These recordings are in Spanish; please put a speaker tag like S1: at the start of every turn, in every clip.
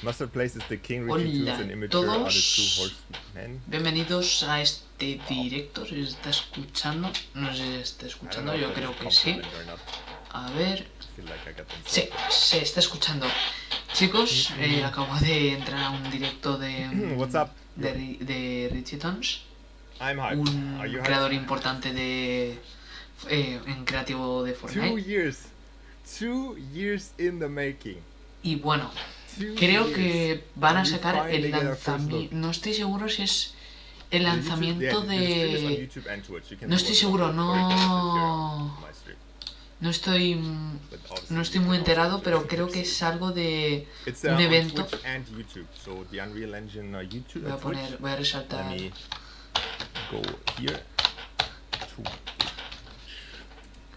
S1: Hola a todos, bienvenidos a este directo. Si se está escuchando, no sé si se está escuchando, yo creo que sí. A ver, sí, se está escuchando. Chicos, acabo de entrar a un directo de Richie Tons, un creador importante de en creativo de Fortnite.
S2: 2 years in the making.
S1: Y bueno, creo que van a sacar el lanzamiento. No estoy seguro si es el lanzamiento de. No estoy seguro, no estoy muy enterado, pero creo que es algo de un evento. Voy a resaltar.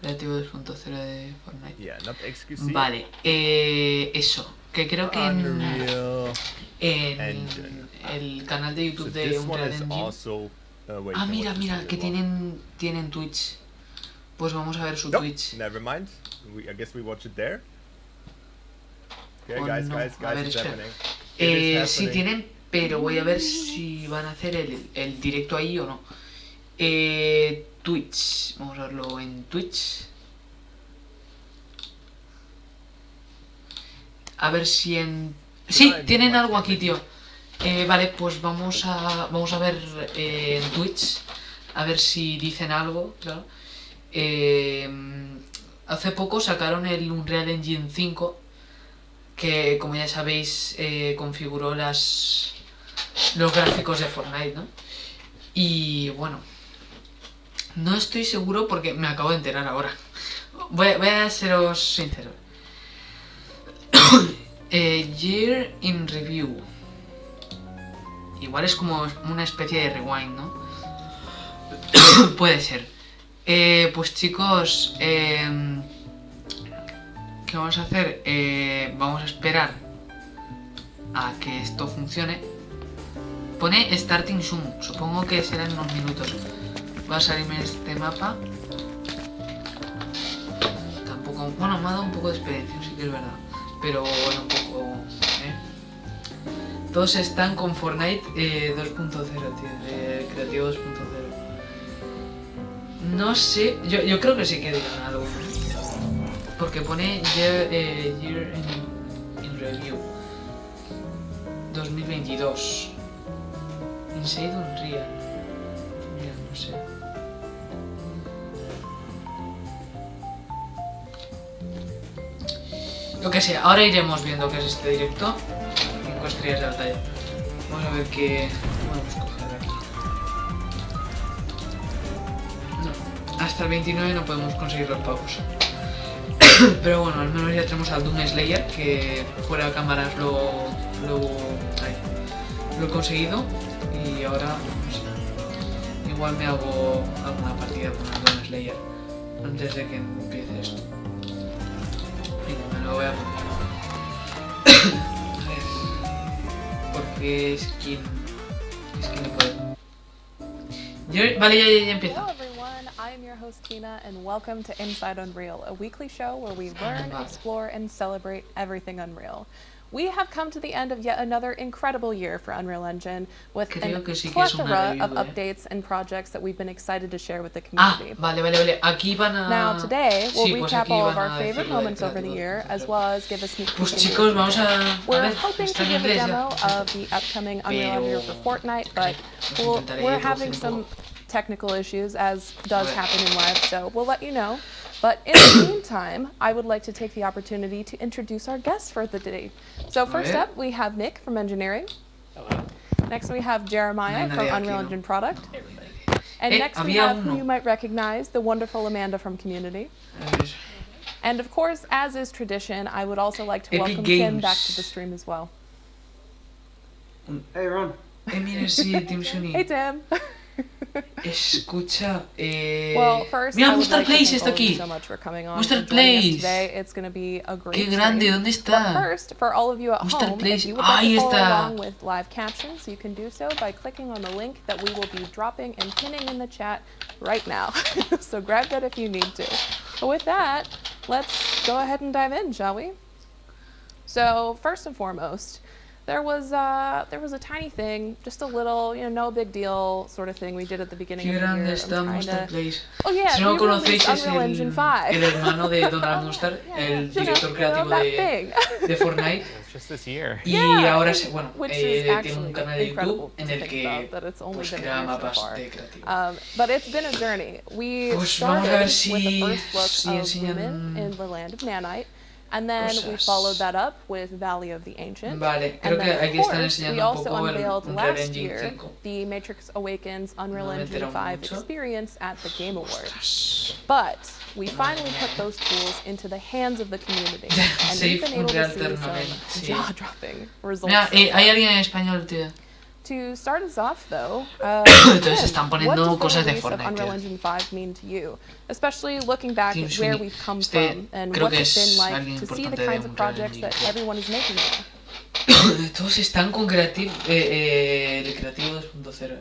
S1: Creativo 2.0 de Fortnite. Vale, eso. Que creo que en el canal de YouTube de Unreal Engine. Mira, que tienen Twitch. Pues vamos a ver su Twitch.
S2: Never mind. I guess we watch it there. Okay,
S1: Oh,
S2: guys,
S1: no.
S2: guys,
S1: A ver,
S2: it's
S1: espera.
S2: happening.
S1: Sí tienen, pero voy a ver si van a hacer el directo ahí o no. Twitch. Vamos a verlo en Twitch. A ver si en... Sí, tienen algo aquí, tío. Vale, pues vamos a ver en Twitch. A ver si dicen algo, claro. Hace poco sacaron el Unreal Engine 5, que como ya sabéis configuró los gráficos de Fortnite, ¿no? Y bueno, no estoy seguro porque me acabo de enterar ahora. Voy a seros sincero. Year in Review. Igual es como una especie de rewind, ¿no? Puede ser. Pues chicos, ¿qué vamos a hacer? Vamos a esperar a que esto funcione. Pone Starting Soon, supongo que será en unos minutos. Va a salirme este mapa. Tampoco, bueno, me ha dado un poco de experiencia, sí que es verdad. Pero bueno, un poco, Todos están con Fortnite 2.0, tío, Creativo 2.0. No sé, yo creo que sí que dirán algo. Porque pone Year in Review 2022. Inside Unreal. Mira, no sé. Lo que sea, ahora iremos viendo qué es este directo. 5 estrellas de batalla. Vamos a ver qué podemos coger aquí. No, hasta el 29 no podemos conseguir los pavos. Pero bueno, al menos ya tenemos al Doom Slayer, que fuera de cámaras lo he conseguido. Y ahora, no sé, igual me hago alguna partida con el Doom Slayer antes de que empiece esto. Venga, me lo voy a poner. A ver. Porque skin no puedo. Vale, ya empieza.
S3: Hello everyone, I am your host Tina and welcome to Inside Unreal, a weekly show where we learn, explore, and celebrate everything Unreal. We have come to the end of yet another incredible year for Unreal Engine with a plethora of updates and projects that we've been excited to share with the community.
S1: Vale. Aquí van a...
S3: Now today, we'll recap all of our favorite moments over the year, as well as give a sneak peek.
S1: Pues chicos, vamos a...
S3: We're hoping to give a demo of the upcoming Unreal Engine for Fortnite, but we're having some technical issues, as does happen in live, so we'll let you know. But in the meantime, I would like to take the opportunity to introduce our guests for the day. So first up, we have Nick from Engineering.
S4: Hello.
S3: Next we have Jeremiah from Unreal Engine Product. And next we have who you might recognize, the wonderful Amanda from Community. And of course, as is tradition, I would also like to welcome Tim back to the stream as well.
S4: Hey, Ron.
S3: Hey, Tim.
S1: Escucha,
S3: Well, first,
S1: mira,
S3: I would
S1: Mr.
S3: like to
S1: Place
S3: thank
S1: está
S3: all of you
S1: aquí.
S3: so much for coming on
S1: Mr.
S3: and joining us
S1: Place.
S3: today. It's going to be a great
S1: Qué grande,
S3: stream.
S1: ¿dónde
S3: But
S1: está?
S3: first, for all of you at
S1: Mr.
S3: home,
S1: Place.
S3: if you would like
S1: Ahí
S3: to follow
S1: está.
S3: along with live captions, you can do so by clicking on the link that we will be dropping and pinning in the chat right now. So grab that if you need to. But with that, let's go ahead and dive in, shall we? So first and foremost, there was a tiny thing, just a little, no big deal sort of thing we did at the beginning
S1: Qué
S3: of the
S1: grande
S3: year.
S1: está Monster Place.
S3: Oh yeah,
S1: Si no lo
S3: we
S1: conocéis,
S3: released
S1: es
S3: Unreal Engine 5.
S1: el hermano de Donald Monster, el director creativo de Fortnite.
S4: It's just this year.
S1: Y ahora, bueno, tiene un canal de YouTube
S3: incredible
S1: en
S3: to
S1: el
S3: think
S1: que
S3: about that it's only
S1: pues,
S3: been a
S1: crea
S3: year so
S1: mapas
S3: far.
S1: de creativo.
S3: But it's been a journey. We
S1: Pues vamos a ver
S3: started with the
S1: si
S3: first look of
S1: enseñan
S3: Lumen in the land of Nanite. And then we
S1: cosas.
S3: followed that up with Valley of the Ancient.
S1: Vale, creo
S3: And
S1: que
S3: then, of
S1: aquí están
S3: course, we
S1: enseñando un
S3: also
S1: poco el
S3: unveiled
S1: Unreal
S3: last
S1: Engine
S3: year
S1: 5.
S3: the Matrix Awakens Unreal
S1: No me he
S3: Engine
S1: enterado
S3: 5
S1: mucho.
S3: experience at the Game Awards.
S1: Ostras.
S3: But we finally put those tools into the hands of the community. And we've been able to see some jaw-dropping results.
S1: Mira,
S3: so
S1: hay
S3: far.
S1: alguien en español, tío.
S3: To start us off, though,
S1: Entonces están
S3: what
S1: poniendo
S3: does the
S1: cosas de
S3: release of
S1: Fortnite,
S3: Unreal
S1: tío.
S3: Engine 5 mean to you? Especially looking back
S1: Tío,
S3: at
S1: es
S3: where
S1: un-
S3: we've come
S1: este
S3: from and
S1: creo
S3: what's
S1: que
S3: it
S1: es
S3: been like
S1: alguien
S3: to see the
S1: importante de
S3: kinds of
S1: Unreal
S3: projects
S1: Engine
S3: that
S1: 5.
S3: everyone is making now.
S1: Todos están con creativo, el creativo 2.0,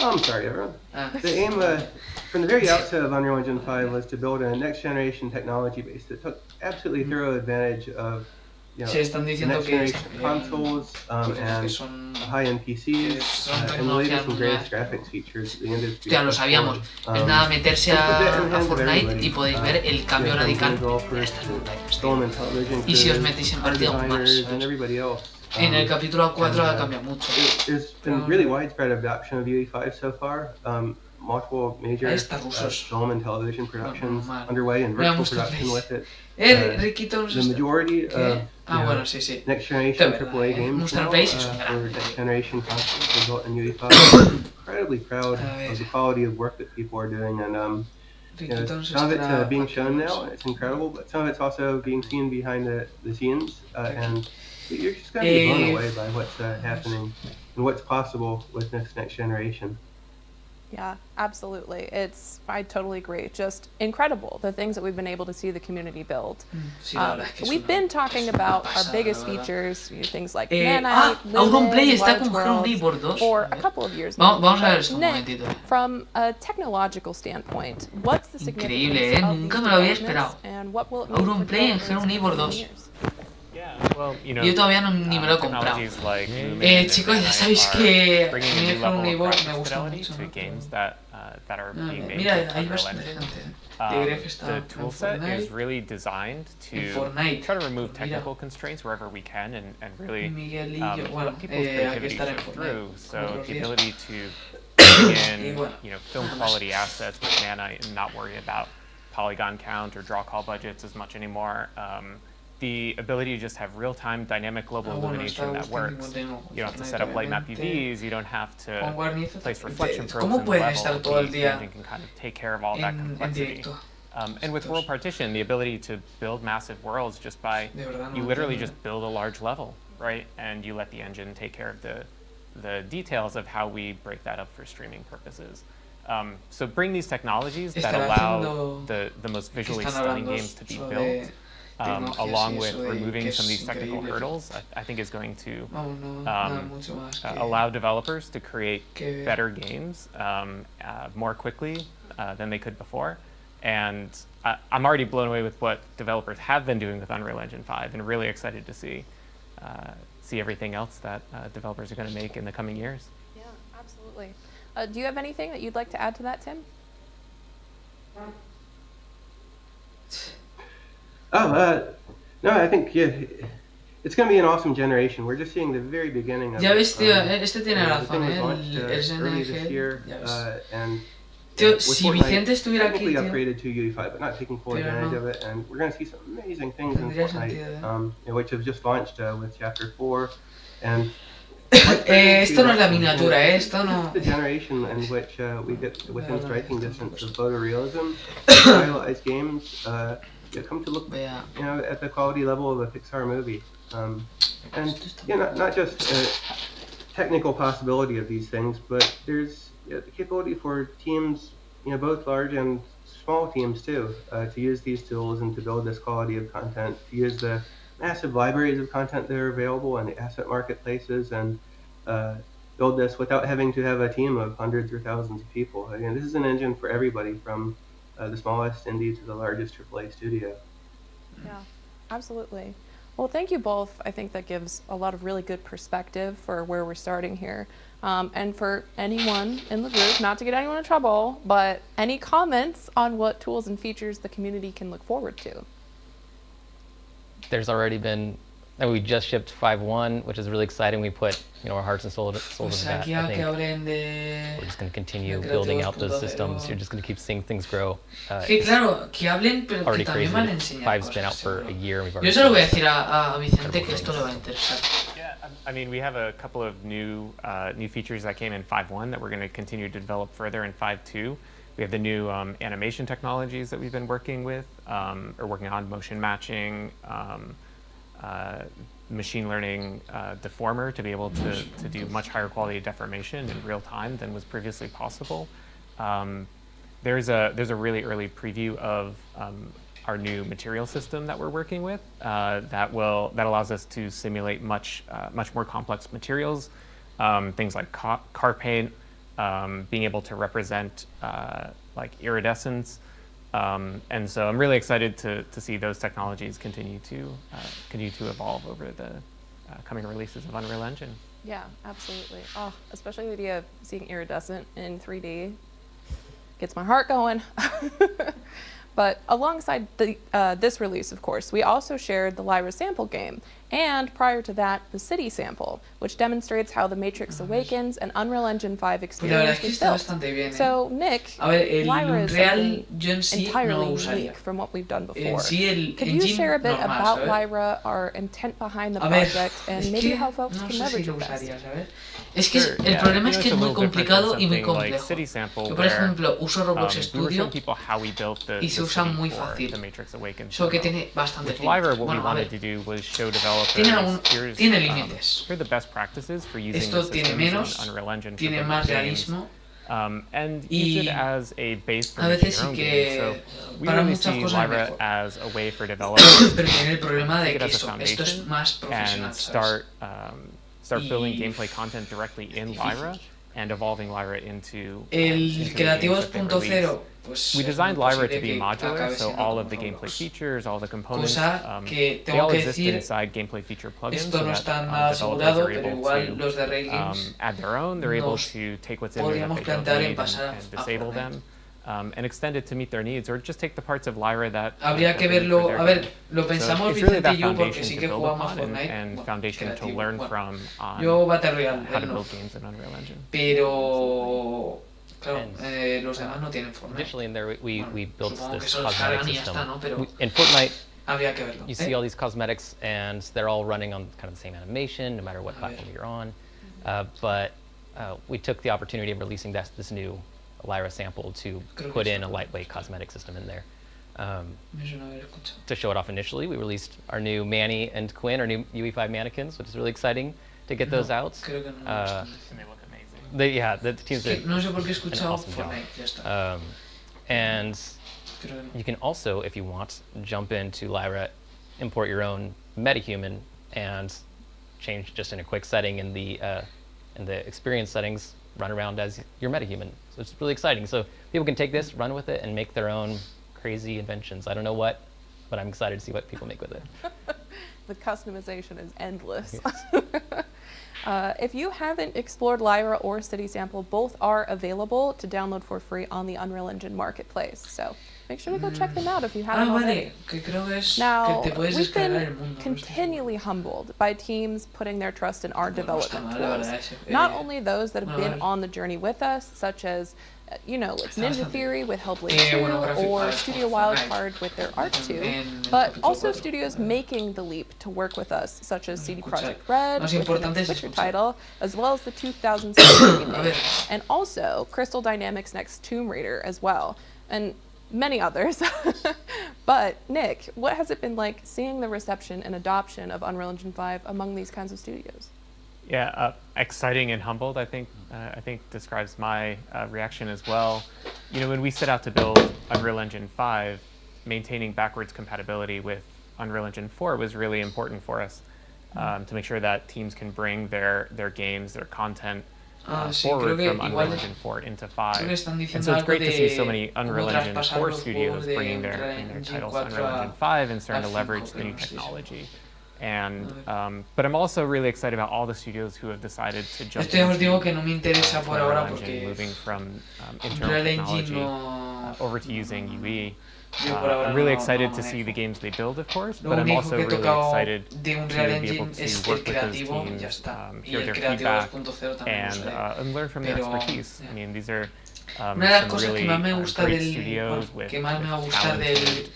S5: Oh, I'm sorry, everyone.
S1: Ah.
S5: The aim from the very outset of Unreal Engine 5 was to build a next-generation technology base that took absolutely thorough advantage of
S1: Se están diciendo que
S5: next-generation consoles and
S1: son
S5: high-end PCs
S1: son
S5: and the latest and
S1: tecnologías
S5: greatest graphics features the industry.
S1: Hostia, lo sabíamos. Es nada meterse a Fortnite y podéis ver el cambio radical. Esta es una
S5: Television
S1: Y si os
S5: crews,
S1: metéis en
S5: art
S1: partido aún más,
S5: designers,
S1: ¿sabes?
S5: and everybody else.
S1: En el capítulo 4 ha
S5: and,
S1: cambiado mucho.
S5: There's been really widespread adoption of UE5 so far. Multiple major
S1: Está rusos.
S5: film and television productions
S1: Normal.
S5: underway and
S1: Mira,
S5: virtual
S1: Monster
S5: production
S1: Place.
S5: with it.
S1: Riquito,
S5: The majority of
S1: bueno, sí, sí.
S5: next generation
S1: De verdad,
S5: AAA games
S1: Monster
S5: now,
S1: Place es un
S5: for
S1: grande.
S5: next generation consoles result in UE5. Incredibly proud
S1: A ver.
S5: of the quality of work that people are doing, and
S1: Riquito nos
S5: some of it's
S1: estará
S5: being shown now,
S1: pateando.
S5: and it's incredible, but some of it's also being seen behind the scenes, and you're just going to be blown away by what's happening and what's possible with next generation.
S3: Yeah, absolutely. I totally agree. Just incredible, the things that we've been able to see the community build.
S1: Sí, la verdad es que es
S3: We've
S1: una
S3: been talking about our
S1: pasada,
S3: biggest
S1: la verdad.
S3: features, things like
S1: Ah,
S3: Nanite,
S1: Auronplay
S3: Lumen,
S1: está
S3: Large
S1: con
S3: Worlds,
S1: Herobrine 2.
S3: for
S1: A
S3: a
S1: ver.
S3: couple of years now.
S1: Vamos a ver
S3: But
S1: eso un
S3: Nick,
S1: momentito.
S3: from a technological standpoint, what's the significance
S1: Increíble,
S3: of
S1: nunca
S3: these
S1: me lo había
S3: developments,
S1: esperado.
S3: and what will it mean for
S1: Auronplay en
S3: developers in
S1: Herobrine
S3: the
S1: 2.
S3: coming years?
S4: Yeah, well,
S1: Yo todavía ni me lo he comprado.
S4: technologies like Lumen and
S1: Chicos, ya
S4: Nanite
S1: sabéis
S4: are
S1: que a
S4: bringing
S1: mí
S4: a
S1: el
S4: new level
S1: Herobrine
S4: of
S1: 2 me
S4: graphics
S1: gusta
S4: fidelity
S1: mucho,
S4: to
S1: ¿no?
S4: games that are being made
S1: Mira,
S4: with
S1: hay
S4: Unreal
S1: bastante
S4: Engine.
S1: gente. De Gref está
S4: The
S1: en
S4: toolset is
S1: Fortnite.
S4: really designed to
S1: En Fortnite.
S4: try to remove
S1: Mira.
S4: technical constraints wherever we can and really
S1: Miguel y yo, bueno,
S4: let people's
S1: hay que
S4: creativity
S1: estar en
S4: show
S1: Fortnite.
S4: through.
S1: como
S4: So
S1: otros
S4: the
S1: días.
S4: ability to bring in
S1: Y bueno,
S4: film
S1: nada más.
S4: quality assets with Nanite and not worry about polygon count or draw call budgets as much anymore. The ability to just have real-time dynamic global
S1: Bueno,
S4: illumination
S1: está
S4: that
S1: buscando
S4: works.
S1: contenido
S4: You don't have to
S1: Fortnite,
S4: set up light map
S1: obviamente.
S4: UVs. You don't have
S1: Juan
S4: to
S1: Guarnizo,
S4: place reflection probes
S1: ¿cómo
S4: in the
S1: pueden
S4: level.
S1: estar todo el
S4: The
S1: día
S4: engine can kind of take care of all that
S1: en
S4: complexity.
S1: directo?
S4: And with World Partition, the ability to build massive worlds just by,
S1: De verdad, no
S4: you
S1: lo
S4: literally
S1: entiendo.
S4: just build a large level, right? And you let the engine take care of the details of how we break that up for streaming purposes. So bring these technologies that
S1: Estará
S4: allow
S1: haciendo
S4: the most visually
S1: están
S4: stunning
S1: hablando
S4: games to be
S1: sobre
S4: built,
S1: tecnologías
S4: along
S1: y
S4: with
S1: eso de
S4: removing
S1: que
S4: some of
S1: es
S4: these technical
S1: increíble.
S4: hurdles, I think is going to
S1: Vamos, no, nada mucho más que
S4: allow developers to create
S1: que ver.
S4: better games more quickly than they could before. And I'm already blown away with what developers have been doing with Unreal Engine 5 and really excited to see everything else that developers are going to make in the coming years.
S3: Yeah, absolutely. Do you have anything that you'd like to add to that, Tim?
S5: No, I think it's going to be an awesome generation. We're just seeing the very beginning of
S1: Ya
S5: it.
S1: ves, tío, este tiene
S5: The
S1: razón,
S5: thing was launched
S1: el
S5: early this
S1: SNG,
S5: year,
S1: ya ves.
S5: and
S1: Tío,
S5: with
S1: si
S5: Fortnite
S1: Vicente estuviera aquí,
S5: technically
S1: tío,
S5: upgraded to UE5, but not taking full
S1: Pero
S5: advantage
S1: no.
S5: of it, and we're going to see some amazing things in
S1: Tendría
S5: Fortnite,
S1: sentido,
S5: which have just launched with Chapter 4, and
S1: esto no es la miniatura, esto no...
S5: This is the generation in which we get within striking distance of photorealism, stylized games come to look,
S1: Vea.
S5: at the quality level of a Pixar movie, and not just technical possibility of these things, but there's the capability for teams, both large and small teams too, to use these tools and to build this quality of content, to use the massive libraries of content that are available in the asset marketplaces and build this without having to have a team of hundreds or thousands of people. Again, this is an engine for everybody, from the smallest indie to the largest AAA studio.
S3: Yeah, absolutely. Well, thank you both. I think that gives a lot of really good perspective for where we're starting here. And for anyone in the group, not to get anyone in trouble, but any comments on what tools and features the community can look forward to?
S6: There's already been, and we just shipped 5.1, which is really exciting. We put our hearts and soul into that.
S1: Aquí
S6: I
S1: a que
S6: think
S1: hablen de...
S6: we're just going to continue
S1: de
S6: building out
S1: Creativos
S6: those systems.
S1: 2.0.
S6: You're just going to keep seeing things grow.
S1: Que claro, que hablen, pero que
S6: Already
S1: también
S6: crazy.
S1: van a enseñar
S6: 5's been out
S1: cosas,
S6: for
S1: seguro.
S6: a year. And we've
S1: Yo
S6: already
S1: se lo voy a
S6: seen
S1: decir a Vicente que
S6: incredible
S1: esto le va a
S6: things.
S1: interesar.
S4: Yeah, I mean, we have a couple of new features that came in 5.1 that we're going to continue to develop further in 5.2. We have the new animation technologies that we've been working with, or working on motion matching, machine learning deformer to be able to do much higher quality deformation in real time than was previously possible. There's a really early preview of our new material system that we're working with that allows us to simulate much more complex materials, things like car paint, being able to represent like iridescence. And so I'm really excited to see those technologies continue to evolve over the coming releases of Unreal Engine.
S3: Yeah, absolutely. Oh, especially the idea of seeing iridescent in 3D gets my heart going. But alongside this release, of course, we also shared the Lyra sample game, and prior to that, the City sample, which demonstrates how the Matrix Awakens and Unreal Engine 5 experience was built. So, Nick,
S1: A ver, el
S3: Lyra is
S1: Unreal
S3: something
S1: yo en sí
S3: entirely
S1: no lo usaría.
S3: unique from what we've done
S1: En
S3: before.
S1: sí el
S3: Could you
S1: engine
S3: share a bit
S1: normal,
S3: about
S1: ¿sabes?
S3: Lyra, our intent behind the
S1: A ver,
S3: project, and
S1: es
S3: maybe
S1: que
S3: how folks
S1: no
S3: can
S1: sé si
S3: leverage
S1: lo
S3: it best?
S1: usaría, ¿sabes? Es que
S4: Sure,
S1: el
S4: yeah.
S1: problema es
S4: It's
S1: que
S4: a
S1: es muy
S4: little different
S1: complicado
S4: than
S1: y muy
S4: something like
S1: complejo.
S4: City Sample,
S1: Yo, por
S4: where,
S1: ejemplo, uso Roblox
S4: we were
S1: Studio
S4: showing people how we built the
S1: y se usa
S4: city
S1: muy
S4: for
S1: fácil.
S4: the Matrix Awakens
S1: Solo que
S4: demo.
S1: tiene bastante
S4: With Lyra, what we
S1: Bueno, a
S4: wanted
S1: ver,
S4: to do was show developers,
S1: tiene límites.
S4: here are the best practices for using
S1: Esto
S4: the
S1: tiene
S4: systems in
S1: menos,
S4: Unreal Engine for
S1: tiene
S4: building
S1: más
S4: games,
S1: realismo.
S4: and
S1: Y
S4: use it as a base for
S1: a
S4: making
S1: veces
S4: your
S1: sí
S4: own
S1: que
S4: games. So we
S1: para
S4: really
S1: muchas
S4: see
S1: cosas es
S4: Lyra
S1: mejor.
S4: as a way for developers
S1: Pero tiene el problema de
S4: take it
S1: que
S4: as a
S1: esto es
S4: foundation
S1: más profesional,
S4: and
S1: ¿sabes?
S4: start building
S1: Y
S4: gameplay content directly in
S1: difícil.
S4: Lyra and evolving Lyra into
S1: El
S4: the
S1: Creativo
S4: games that they release.
S1: 2.0, pues
S4: We
S1: es
S4: designed
S1: muy
S4: Lyra to
S1: posible
S4: be
S1: que
S4: modular,
S1: acabe
S4: so
S1: siendo
S4: all
S1: como
S4: of the gameplay
S1: Roblox.
S4: features, all the components,
S1: Cosa que
S4: they
S1: tengo
S4: all
S1: que
S4: exist
S1: decir,
S4: inside gameplay feature plugins,
S1: esto
S4: so
S1: no
S4: that
S1: está nada
S4: developers
S1: asegurado,
S4: are
S1: pero
S4: able
S1: igual
S4: to
S1: los de Rail Games
S4: add their own. They're able
S1: nos
S4: to take what's in there that
S1: podríamos
S4: they don't
S1: plantear en
S4: need
S1: pasar
S4: and
S1: a
S4: disable
S1: Fortnite.
S4: them. And extend it to meet their needs, or just take the parts of Lyra that
S1: Habría que
S4: that they need
S1: verlo,
S4: for their
S1: a ver,
S4: game.
S1: lo
S4: So
S1: pensamos
S4: it's really
S1: Vicente
S4: that
S1: y yo porque
S4: foundation
S1: sí
S4: to
S1: que
S4: build
S1: jugamos
S4: upon
S1: Fortnite,
S4: and
S1: bueno,
S4: foundation to
S1: creativo,
S4: learn
S1: bueno,
S4: from on
S1: yo Battle Royale,
S4: how to
S1: él no,
S4: build games in Unreal Engine.
S1: pero claro,
S6: And,
S1: los demás no tienen Fortnite.
S6: Additionally, in there, we built
S1: Supongo que
S6: this
S1: solo
S6: cosmetic
S1: descargan y ya
S6: system.
S1: está, ¿no? Pero
S6: In Fortnite,
S1: habría que verlo.
S6: you see all these cosmetics, and they're all running on kind of the same animation, no matter what
S1: A ver.
S6: platform you're on. But we took the opportunity of releasing this new Lyra sample to
S1: Creo que
S6: put
S1: está
S6: in a
S1: bien.
S6: lightweight cosmetic system in there.
S1: Me suena haber escuchado.
S6: To show it off initially, we released our new Manny and Quinn, our new UE5 mannequins, which is really exciting to get those out.
S1: Creo que no lo he
S6: Uh,
S1: visto.
S4: And they look amazing.
S6: The teams
S1: Es que
S6: did
S1: no sé por qué he
S6: an
S1: escuchado
S6: awesome job.
S1: Fortnite, ya está.
S6: And
S1: Creo que no.
S6: you can also, if you want, jump into Lyra, import your own metahuman, and change just in a quick setting in the experience settings, run around as your metahuman. So it's really exciting. So people can take this, run with it, and make their own crazy inventions. I don't know what, but I'm excited to see what people make with it.
S3: The customization is endless. If you haven't explored Lyra or City Sample, both are available to download for free on the Unreal Engine Marketplace. So make sure to go check them out if you haven't already.
S1: Vale, que creo que es
S3: Now,
S1: que te puedes
S3: we've
S1: descargar el
S3: been
S1: mundo. ¿no?
S3: continually humbled by teams putting their trust in our
S1: Bueno, no está
S3: development
S1: mal, la
S3: tools.
S1: verdad, ese,
S3: Not only those that have
S1: bueno,
S3: been
S1: vale.
S3: on the journey with us, such as, it's
S1: Está
S3: Ninja
S1: bastante
S3: Theory with Hellblade 2,
S1: bueno, gráfico,
S3: or
S1: vale,
S3: Studio
S1: Fortnite.
S3: Wildcard with their Art 2,
S1: En el
S3: but
S1: capítulo
S3: also
S1: 4.
S3: studios making the leap to work with us, such as CD
S1: Escuchar.
S3: Projekt Red
S1: Más
S3: with the
S1: importante
S3: next
S1: es
S3: Witcher
S1: escuchar.
S3: title, as well as the 2007
S1: A
S3: remake,
S1: ver.
S3: and also Crystal Dynamics' next Tomb Raider as well, and many others. But Nick, what has it been like seeing the reception and adoption of Unreal Engine 5 among these kinds of studios?
S4: Yeah, exciting and humbled, I think describes my reaction as well. You know, when we set out to build Unreal Engine 5, maintaining backwards compatibility with Unreal Engine 4 was really important for us, to make sure that teams can bring their games, their content
S1: sí,
S4: forward
S1: creo que
S4: from Unreal
S1: igual
S4: Engine 4 into
S1: creo
S4: 5.
S1: que están
S4: And
S1: diciendo
S4: so it's
S1: algo
S4: great to see so
S1: de
S4: many
S1: cómo
S4: Unreal Engine
S1: traspasar
S4: 4
S1: los
S4: studios
S1: juegos de
S4: bringing their
S1: Unreal Engine
S4: titles to
S1: 4
S4: Unreal Engine 5 and starting
S1: al
S4: to leverage
S1: 5,
S4: the new
S1: pero no estoy seguro.
S4: technology. And but I'm also really excited about all the studios who have decided to jump
S1: Esto ya os digo
S4: into
S1: que no me interesa por
S4: Unreal
S1: ahora
S4: Engine,
S1: porque
S4: moving from internal
S1: Unreal Engine
S4: technology
S1: no...
S4: over to using UE.
S1: Yo por ahora
S4: I'm really
S1: no
S4: excited
S1: no
S4: to see the
S1: manejo.
S4: games they build, of course,
S1: Lo
S4: but I'm
S1: único
S4: also
S1: que he
S4: really
S1: tocado
S4: excited
S1: de
S4: to
S1: Unreal
S4: be able
S1: Engine
S4: to
S1: es el
S4: work with those
S1: creativo y ya
S4: teams,
S1: está. Y
S4: hear
S1: el
S4: their
S1: creativo
S4: feedback,
S1: 2.0 también me gustaría.
S4: and learn from their
S1: Pero,
S4: expertise.
S1: yeah.
S4: I mean, these are
S1: Una de las
S4: some
S1: cosas
S4: really
S1: que más me gusta
S4: great
S1: del
S4: studios
S1: bueno,
S4: with,
S1: que más me va a
S4: with
S1: gustar
S4: talented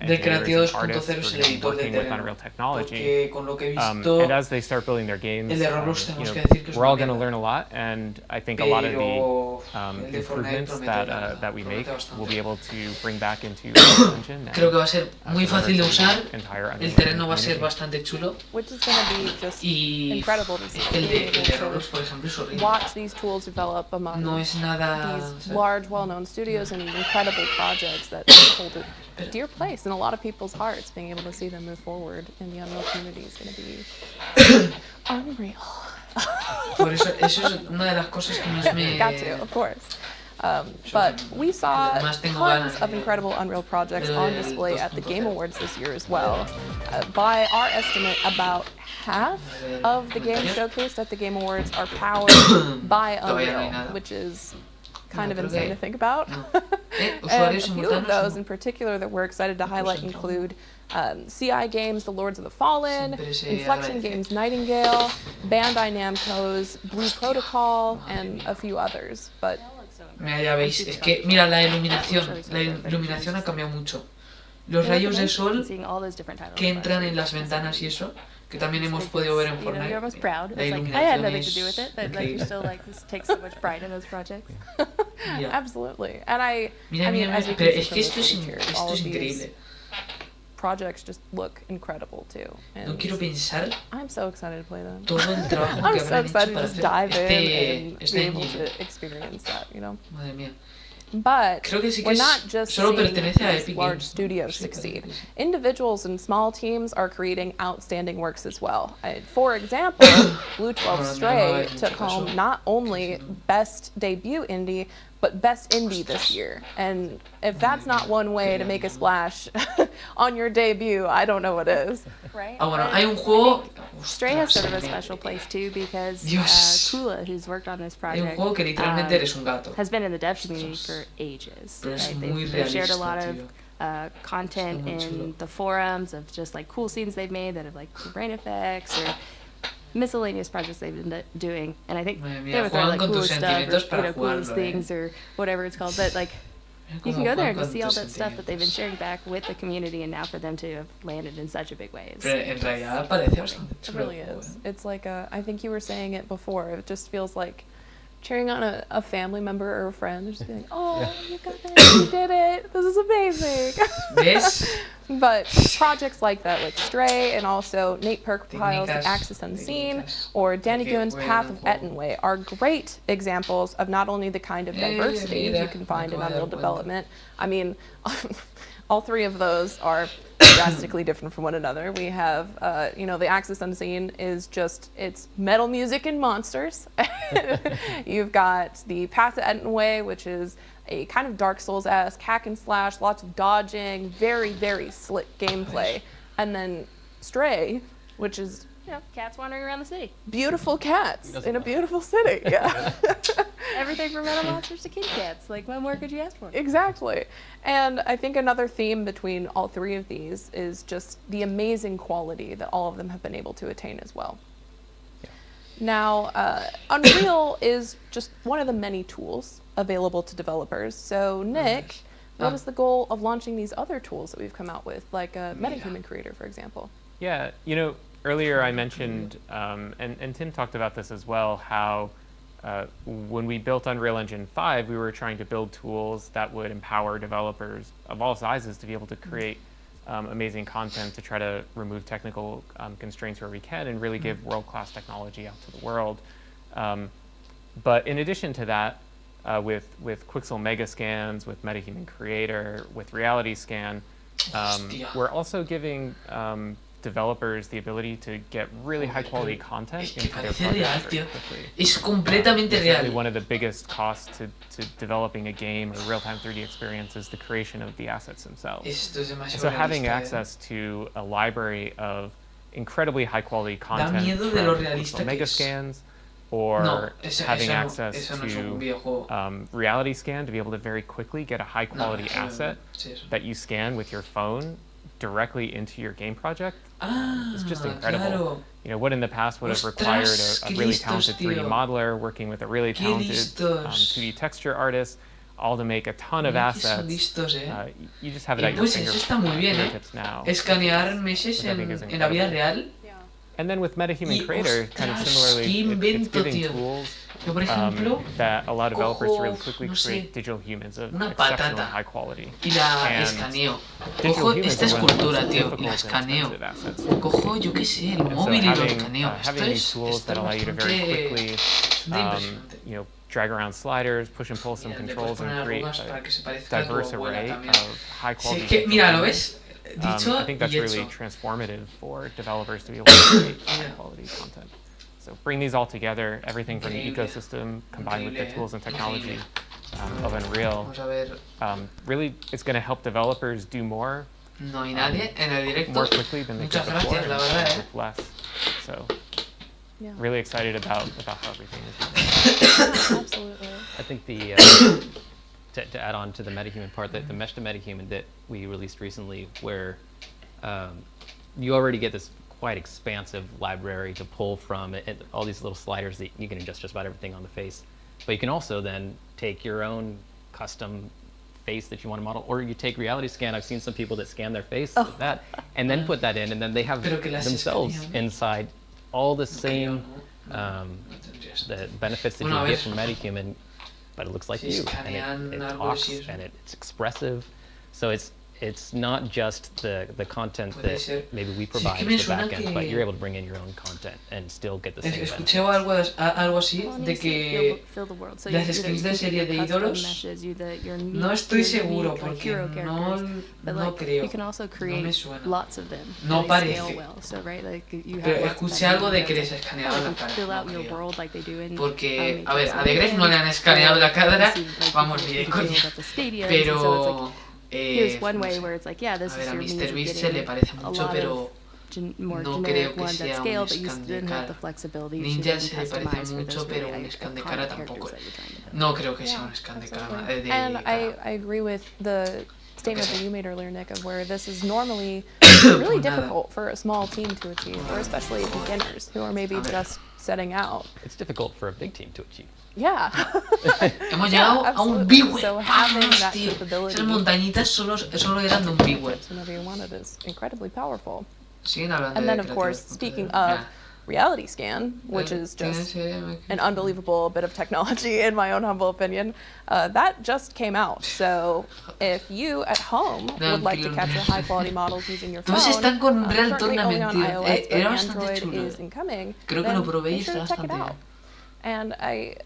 S1: del creativo
S4: engineers and
S1: 2.0
S4: artists
S1: es
S4: who
S1: el
S4: are
S1: editor de
S4: working with
S1: terreno.
S4: Unreal technology.
S1: Porque con lo que he visto
S4: And as they start building their games,
S1: el de Roblox
S4: you
S1: tenemos
S4: know,
S1: que decir que es
S4: we're
S1: una
S4: all going to
S1: mierda.
S4: learn a lot, and I think a lot of
S1: Pero
S4: the
S1: el de Fortnite
S4: improvements
S1: promete, la verdad,
S4: that we make
S1: promete bastante.
S4: we'll be able to bring back into Unreal Engine.
S1: Creo que va a ser muy fácil de usar, el terreno va a ser
S4: bastante
S1: bastante chulo
S3: Which is going to be just
S1: y
S3: incredible to see.
S1: el
S3: being
S1: de
S3: able
S1: Roblox,
S3: to
S1: por ejemplo, es horrible.
S3: watch these tools develop among
S1: No es nada...
S3: these
S1: ¿sabes?
S3: large, well-known studios and these incredible projects that hold a dear place in a lot of people's hearts. Being able to see them move forward in the Unreal community is going to be unreal.
S1: Por eso es una de las cosas que más me...
S3: Got to, of course. But we saw
S1: Además tengo
S3: tons
S1: ganas
S3: of
S1: de-
S3: incredible Unreal projects
S1: del
S3: on display at the
S1: 2.0.
S3: Game Awards this year as well. By our estimate, about half of the games showcased at the Game Awards are powered by
S1: Todavía no hay
S3: Unreal,
S1: nada.
S3: which is kind of
S1: creo
S3: insane
S1: que-
S3: to think about.
S1: no.
S3: And a
S1: Usuarios
S3: few of
S1: simultáneos,
S3: those
S1: no.
S3: in particular that we're excited to highlight
S1: Pues,
S3: include CI Games, The Lords of the Fallen,
S1: Siempre se
S3: Inflection
S1: agradece.
S3: Games Nightingale, Bandai Namco's Blue Protocol, and a few others. But
S1: Mira, ya veis, es que, mira, la iluminación ha cambiado mucho. Los rayos de sol que entran en las ventanas y eso, que también hemos podido ver en Fortnite.
S7: You're almost proud.
S1: La
S7: It's like, I had
S1: iluminación
S7: nothing to
S1: es
S7: do with it, but like you're
S1: increíble.
S7: still like, this takes so much pride in those projects.
S1: Mira,
S3: absolutely, and I
S1: mira,
S3: mean,
S1: mira,
S3: as we
S1: pero
S3: can
S1: es
S3: see
S1: que
S3: from
S1: esto es,
S3: the picture, all
S1: esto es
S3: of these
S1: increíble.
S3: projects just look incredible too.
S1: No
S3: And
S1: quiero pensar
S3: I'm so excited to play them.
S1: todo el trabajo
S3: I'm
S1: que
S3: so
S1: habrán
S3: excited
S1: hecho
S3: to
S1: para
S3: just
S1: hacer
S3: dive in and
S1: este
S3: be able
S1: engine.
S3: to experience that, you know.
S1: Madre mía.
S3: But
S1: Creo que sí que
S3: we're
S1: es-
S3: not just
S1: solo
S3: seeing
S1: pertenece a
S3: these
S1: Epic
S3: large
S1: Games, ¿no?
S3: studios
S1: Sí,
S3: succeed.
S1: parece que sí.
S3: Individuals and small teams are creating outstanding works as well. For example, Blue 12
S1: Bueno,
S3: Stray
S1: no, en
S3: took
S1: este caso,
S3: home not only Best Debut Indie, but Best Indie this year. And if that's not one way to make a splash on your debut, I don't know what is.
S7: Right?
S1: Ah, bueno,
S7: But
S1: hay un
S7: I
S1: juego...
S7: think Stray has sort of a
S1: Ostras,
S7: special place too because
S1: Dios.
S7: Kula, who's worked on this
S1: Hay un
S7: project,
S1: juego que literalmente eres un gato.
S7: has been in the dev community
S1: Ostras.
S7: for ages.
S1: Pero es
S7: Right?
S1: muy
S7: They've shared a
S1: realista,
S7: lot
S1: tío.
S7: of content
S1: Está muy chulo.
S7: in the forums of just like cool scenes they've made that have like cool brain effects or miscellaneous projects they've been doing. And I think
S1: Madre mía,
S7: they would throw
S1: juegan
S7: like
S1: con tus
S7: coolest stuff
S1: sentimientos
S7: or
S1: para
S7: you know, coolest
S1: jugarlo,
S7: things or whatever it's called. But like
S1: Mira
S7: you
S1: cómo
S7: can go there
S1: juegan
S7: and just
S1: con
S7: see all
S1: tus
S7: that stuff that they've been
S1: sentimientos.
S7: sharing back with the community, and now for them to have landed in such a big way is
S1: Pero en realidad parece bastante
S3: It
S1: chulo.
S3: really
S1: el juego,
S3: is.
S1: ¿eh?
S3: It's like I think you were saying it before. It just feels like cheering on a family member or a friend. Just being like, oh, you got it, you did it. This is amazing.
S1: ¿Ves?
S3: But projects like that, like Stray, and also Nate Perkpile's The
S1: Técnicas,
S3: Axis Unseen,
S1: técnicas.
S3: or Danny
S1: Qué
S3: Goon's
S1: buen
S3: Path of
S1: juego.
S3: Ettenway, are great examples of not only the kind of diversity
S1: mira,
S3: you can find in
S1: me acabo de
S3: Unreal
S1: dar cuenta.
S3: development. I mean, all three of those are drastically different from one another. We have, The Axis Unseen is just, it's metal music and monsters. You've got the Path of Ettenway, which is a kind of Dark Souls-esque hack and slash, lots of dodging, very, very slick gameplay. And then Stray, which is
S7: cats wandering around the city.
S3: beautiful cats in a beautiful city. Yeah.
S7: Everything from metal monsters to kitty cats. Like, what more could you ask for?
S3: Exactly. And I think another theme between all three of these is just the amazing quality that all of them have been able to attain as well. Now, Unreal is just one of the many tools available to developers. So, Nick, what is the goal of launching these other tools that we've come out with, like a MetaHuman Creator, for example?
S4: Yeah, earlier I mentioned, and Tim talked about this as well, how when we built Unreal Engine 5, we were trying to build tools that would empower developers of all sizes to be able to create amazing content, to try to remove technical constraints where we can and really give world-class technology out to the world. But in addition to that, with Quixel Megascans, with MetaHuman Creator, with Reality Scan, we're also giving developers the ability to get really high quality content
S1: Es que
S4: into their
S1: parece real,
S4: projects
S1: tío.
S4: very quickly.
S1: Es completamente
S4: It's really
S1: real.
S4: one of the biggest costs to developing a game or real-time 3D experience is the creation of the assets themselves.
S1: Esto es
S4: And
S1: demasiado
S4: so having
S1: realista,
S4: access to a library of incredibly high quality content
S1: miedo de lo
S4: from
S1: realista que
S4: mega
S1: es.
S4: scans, or
S1: No,
S4: having
S1: eso no,
S4: access
S1: eso no es un
S4: to
S1: videojuego.
S4: reality scan to be able to very quickly get a high quality
S1: eso no,
S4: asset
S1: sí, eso.
S4: that you scan with your phone directly into your game project.
S1: Ah,
S4: It's just incredible.
S1: claro.
S4: You know, what in the past would have
S1: Ostras,
S4: required a
S1: qué
S4: really
S1: listos,
S4: talented 3D
S1: tío.
S4: modeler working with a really
S1: Qué
S4: talented
S1: listos.
S4: 2D texture artist, all to make a ton of
S1: Mira que son
S4: assets.
S1: listos,
S4: You just have it at your
S1: Pues eso está muy bien,
S4: fingertips now.
S1: Escanear meses
S4: Which I think is
S1: en la vida
S4: incredible.
S1: real.
S4: And then with MetaHuman
S1: Y,
S4: Creator, kind of
S1: ostras,
S4: similarly,
S1: qué
S4: it's
S1: invento,
S4: giving
S1: tío.
S4: tools
S1: Yo, por ejemplo,
S4: that allow developers to really
S1: cojo,
S4: quickly
S1: no sé,
S4: create digital humans of
S1: una
S4: exceptional
S1: patata
S4: high quality.
S1: y la
S4: And
S1: escaneo.
S4: digital
S1: Cojo
S4: humans
S1: esta
S4: are one of the
S1: escultura,
S4: most
S1: tío, y
S4: difficult
S1: la
S4: and
S1: escaneo.
S4: expensive assets.
S1: Cojo, yo qué sé, el
S4: And so
S1: móvil y lo
S4: having,
S1: escaneo.
S4: having these tools that allow you to very quickly,
S1: impresionante.
S4: you know, drag around sliders, push and pull some
S1: Mira, le
S4: controls,
S1: puedes
S4: and
S1: poner
S4: create
S1: arrugas para que se parezca
S4: a
S1: a tu
S4: diverse
S1: abuela
S4: array
S1: también.
S4: of high
S1: Sí,
S4: quality.
S1: es que,
S4: digital
S1: mira, ¿lo
S4: humans.
S1: ves? Dicho
S4: I think that's
S1: y
S4: really
S1: hecho.
S4: transformative for developers to be able to create high quality content. So bring these all together, everything from the
S1: Increíble.
S4: ecosystem combined with the
S1: Increíble,
S4: tools and technology
S1: increíble.
S4: of Unreal.
S1: Vamos a ver.
S4: Really, it's going to help developers do more
S1: No hay nadie en el directo.
S4: more quickly than they
S1: Muchas
S4: could before,
S1: gracias, la
S4: and
S1: verdad,
S4: with less. So
S3: Yeah.
S4: really excited about how everything is going.
S3: Absolutely.
S6: I think the to add on to the MetaHuman part, the Mesh to MetaHuman that we released recently, where you already get this quite expansive library to pull from, and all these little sliders that you can adjust just about everything on the face. But you can also then take your own custom face that you want to model, or you take reality scan. I've seen some people that scan their face like that, and then put that in, and then they have
S1: Pero que las
S6: themselves
S1: escanean.
S6: inside all the same
S1: No tendrías.
S6: the benefits that
S1: Bueno, a
S6: you get
S1: ver.
S6: from MetaHuman, but it looks like
S1: Si
S6: you,
S1: escanean
S6: and it
S1: algo
S6: talks,
S1: así, eso.
S6: and it's expressive. So it's not just the content
S1: Puede
S6: that
S1: ser.
S6: maybe we
S1: Sí, es
S6: provide
S1: que me
S6: as the
S1: suena
S6: backend, but
S1: que-
S6: you're able to bring in your own content and still get the same
S1: Escuché
S6: benefits.
S1: algo así
S7: Well, and
S1: de
S7: you see
S1: que
S7: fill the world. So
S1: las
S7: you
S1: skins de
S7: can get
S1: serie
S7: your
S1: de
S7: custom
S1: ídolos
S7: meshes, your
S1: no
S7: unique-
S1: estoy
S7: your
S1: seguro
S7: unique, like,
S1: porque
S7: hero
S1: no,
S7: characters. But
S1: no
S7: like
S1: creo.
S7: you can also
S1: No
S7: create
S1: me suena.
S7: lots of them.
S1: No
S7: and they
S1: parece.
S7: scale well. So right, like you have
S1: Pero
S7: lots of
S1: escuché
S7: them,
S1: algo de
S7: and
S1: que
S7: it's
S1: les
S7: like,
S1: escaneaban
S7: oh,
S1: la
S7: you
S1: cara.
S7: fill
S1: No
S7: out your
S1: creo.
S7: world like they do in
S1: Porque, a
S7: Matrix
S1: ver,
S7: and
S1: a De Gref no le han
S7: Weekend,
S1: escaneado
S7: or
S1: la cara,
S7: you see, like,
S1: vamos,
S7: you
S1: ni de
S7: can
S1: coña.
S7: build up the stadiums, and so it's
S1: Pero,
S7: like, here's one
S1: no
S7: way
S1: sé.
S7: where it's like, yeah, this
S1: A
S7: is
S1: ver, a
S7: your means
S1: Mr.
S7: of
S1: Beast se
S7: getting
S1: le parece
S7: a
S1: mucho,
S7: lot
S1: pero
S7: of more
S1: no creo
S7: generic
S1: que
S7: ones
S1: sea
S7: at
S1: un
S7: scale, but you
S1: scan de
S7: then have
S1: cara.
S7: the flexibility
S1: Ninja
S7: to then
S1: se le parece
S7: customize for
S1: mucho,
S7: those
S1: pero
S7: really
S1: un scan de
S7: iconic
S1: cara
S7: characters
S1: tampoco.
S7: that you're trying to build.
S1: No creo que sea
S3: Yeah,
S1: un scan de cara.
S3: absolutely.
S1: De
S3: And
S1: cara.
S3: I agree with the statement that you made earlier, Nick, of where this is normally really
S1: Nada.
S3: difficult for a small team to achieve, or especially beginners who are maybe
S1: A ver.
S3: just setting out.
S6: It's difficult for a big team to achieve.
S3: Yeah.
S1: Hemos llegado a un
S3: absolutely.
S1: bigware.
S3: So having
S1: Vamos,
S3: that
S1: tío.
S3: capability
S1: Esas montañitas solo eran de un bigware.
S3: whenever you want it is incredibly powerful.
S1: Siguen hablando
S3: And
S1: de
S3: then, of course,
S1: creativos.
S3: speaking
S1: Nah.
S3: of reality scan, which is just an unbelievable bit of technology in my own humble opinion, that just came out. So if you at home would like to capture high quality models using your phone,
S1: Todos están con Unreal
S3: currently only on
S1: Tournament, tío.
S3: iOS, but
S1: Era bastante
S3: Android
S1: chulo.
S3: is incoming,
S1: Creo que
S3: then
S1: lo probé y
S3: be sure
S1: está
S3: to check it
S1: bastante
S3: out.
S1: bien.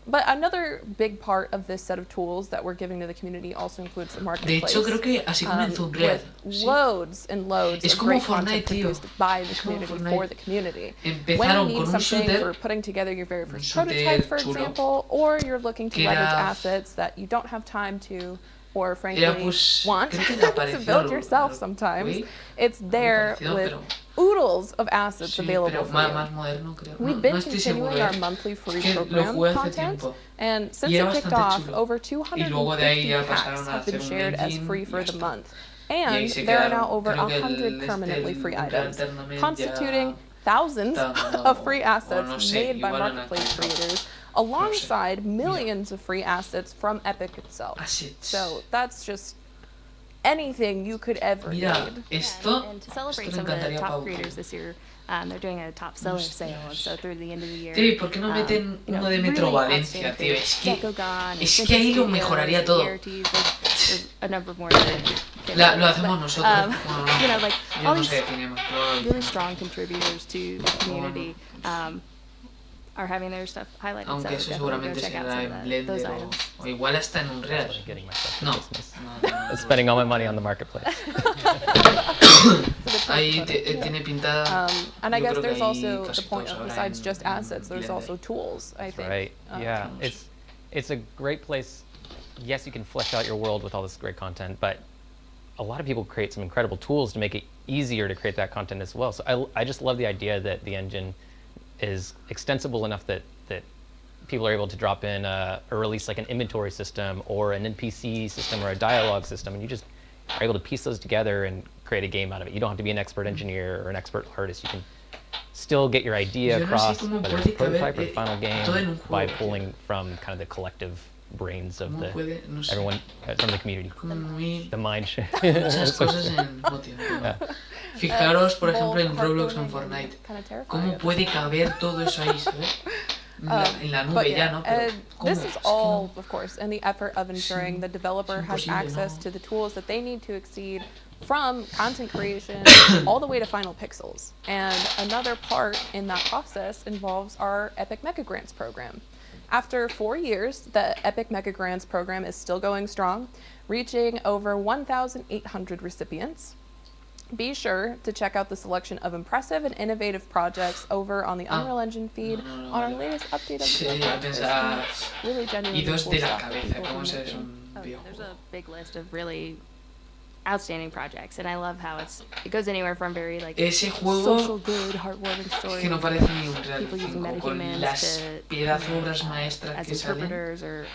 S3: But another big part of this set of tools that we're giving to the community also includes the
S1: De
S3: marketplace.
S1: hecho, creo que así comenzó Unreal.
S3: With
S1: Sí.
S3: loads and loads
S1: Es
S3: of
S1: como
S3: great
S1: Fortnite,
S3: content
S1: tío.
S3: produced by the
S1: Es como
S3: community
S1: Fortnite.
S3: for the community. When
S1: Empezaron
S3: you
S1: con
S3: need
S1: un
S3: something
S1: shooter,
S3: for putting together your very first
S1: shooter
S3: prototype, for
S1: chulo,
S3: example, or you're looking to
S1: que
S3: leverage
S1: era-
S3: assets that you don't have time to, or frankly
S1: Era, pues,
S3: want
S1: creo que le
S3: to
S1: apareció
S3: build
S1: algo,
S3: yourself
S1: algo,
S3: sometimes,
S1: uy,
S3: it's there
S1: parecido,
S3: with
S1: pero-
S3: oodles of assets
S1: Sí,
S3: available
S1: pero
S3: for
S1: más,
S3: you.
S1: más moderno, creo.
S3: We've
S1: no,
S3: been
S1: no estoy seguro,
S3: continuing our monthly
S1: Es
S3: free
S1: que lo
S3: program
S1: jugué hace
S3: content,
S1: tiempo.
S3: and since
S1: Y era
S3: it kicked
S1: bastante
S3: off,
S1: chulo.
S3: over
S1: Y luego de ahí
S3: 250
S1: ya
S3: packs
S1: pasaron a
S3: have been
S1: hacer un
S3: shared as
S1: engine
S3: free
S1: y
S3: for
S1: ya
S3: the
S1: está.
S3: month.
S1: Y ahí
S3: And
S1: se
S3: there are
S1: quedaron.
S3: now over
S1: Creo que
S3: 100 permanently free
S1: Unreal
S3: items,
S1: Tournament
S3: constituting
S1: ya
S3: thousands
S1: está
S3: of free
S1: dando-
S3: assets
S1: o no sé,
S3: made by
S1: igual han
S3: marketplace
S1: actualizado.
S3: creators, alongside millions of free assets from Epic itself.
S1: Assets.
S3: So that's just anything you could ever
S1: Mira,
S3: need.
S1: esto,
S7: And to celebrate
S1: esto le
S7: some of the
S1: encantaría a
S7: top
S1: Pau.
S7: creators this year, they're doing a top seller sale, and so through the end of the year.
S1: Tío, ¿y por qué no meten
S7: you know,
S1: uno de Metro
S7: really
S1: Valencia,
S7: outstanding
S1: tío?
S7: creators, Geckogon, and
S1: Es que
S7: Simple
S1: ahí lo
S7: Studios,
S1: mejoraría todo.
S7: ERTs, there's a number of more that I can't
S1: Lo
S7: remember,
S1: hacemos
S7: but,
S1: nosotros. Bueno, no.
S7: you know, like
S1: Yo
S7: all
S1: no
S7: these
S1: sé de cinema. pero-
S7: really strong contributors to the community are having their stuff highlighted.
S1: Aunque
S7: so
S1: eso
S7: definitely go
S1: seguramente
S7: check out
S1: será
S7: some
S1: en
S7: of those
S1: Blender
S7: items.
S1: o igual hasta en Unreal.
S6: Getting myself for
S1: No.
S6: Christmas.
S1: No, no, no.
S6: Spending all my money on the marketplace.
S1: Ahí tiene pinta.
S3: And I
S1: yo
S3: guess
S1: creo que
S3: there's
S1: ahí
S3: also
S1: casi
S3: the point
S1: todos
S3: of,
S1: habrá
S3: besides
S1: en-
S3: just assets, there's
S1: Blender.
S3: also tools, I think.
S6: Right. Yeah.
S1: tools.
S6: It's a great place. Yes, you can flesh out your world with all this great content, but a lot of people create some incredible tools to make it easier to create that content as well. So I just love the idea that the engine is extensible enough that people are able to drop in or release like an inventory system or an NPC system or a dialogue system, and you just are able to piece those together and create a game out of it. You don't have to be an expert engineer or an expert artist. You can still get your idea
S1: Yo no sé
S6: across,
S1: cómo
S6: whether it's a
S1: puede caber,
S6: prototype or the final
S1: todo en
S6: game,
S1: un
S6: by
S1: juego,
S6: pulling from kind of the collective brains of
S1: ¿Cómo
S6: the
S1: puede? No sé.
S6: everyone from the community,
S1: Como muy
S6: the mind share.
S1: muchas cosas en no tiempo. Fijaros, por ejemplo, en Roblox o en Fortnite. ¿Cómo puede caber todo eso ahí, ¿sabes? En la nube
S3: But
S1: ya,
S3: yeah,
S1: ¿no? Pero ¿cómo?
S3: this
S1: Es
S3: is
S1: que
S3: all,
S1: no.
S3: of course, in the effort of ensuring the developer has
S1: imposible,
S3: access
S1: ¿no?
S3: to the tools that they need to exceed from content creation all the way to final pixels. And another part in that process involves our Epic Mega Grants program. After 4 years, the Epic Mega Grants program is still going strong, reaching over 1,800 recipients. Be sure to check out the selection of impressive and innovative projects over on the Unreal Engine feed
S1: no,
S3: on our
S1: vale.
S3: latest update of
S1: Sí,
S3: the
S1: a
S3: program. There's
S1: pensar.
S3: some really genuinely
S1: Y dos
S3: cool
S1: de la
S3: stuff that
S1: cabeza,
S3: people
S1: ¿cómo
S3: are
S1: se es
S3: making.
S1: un
S7: Oh, yeah, there's
S1: videojuego?
S7: a big list of really outstanding projects, and I love how it goes anywhere from very like
S1: Ese juego
S7: social good, heartwarming
S1: es
S7: stories,
S1: que no parece ni un Real
S7: people using
S1: 5 con
S7: metahumans
S1: las
S7: to
S1: pedazo obras maestras
S7: as
S1: que salen.
S7: interpreters or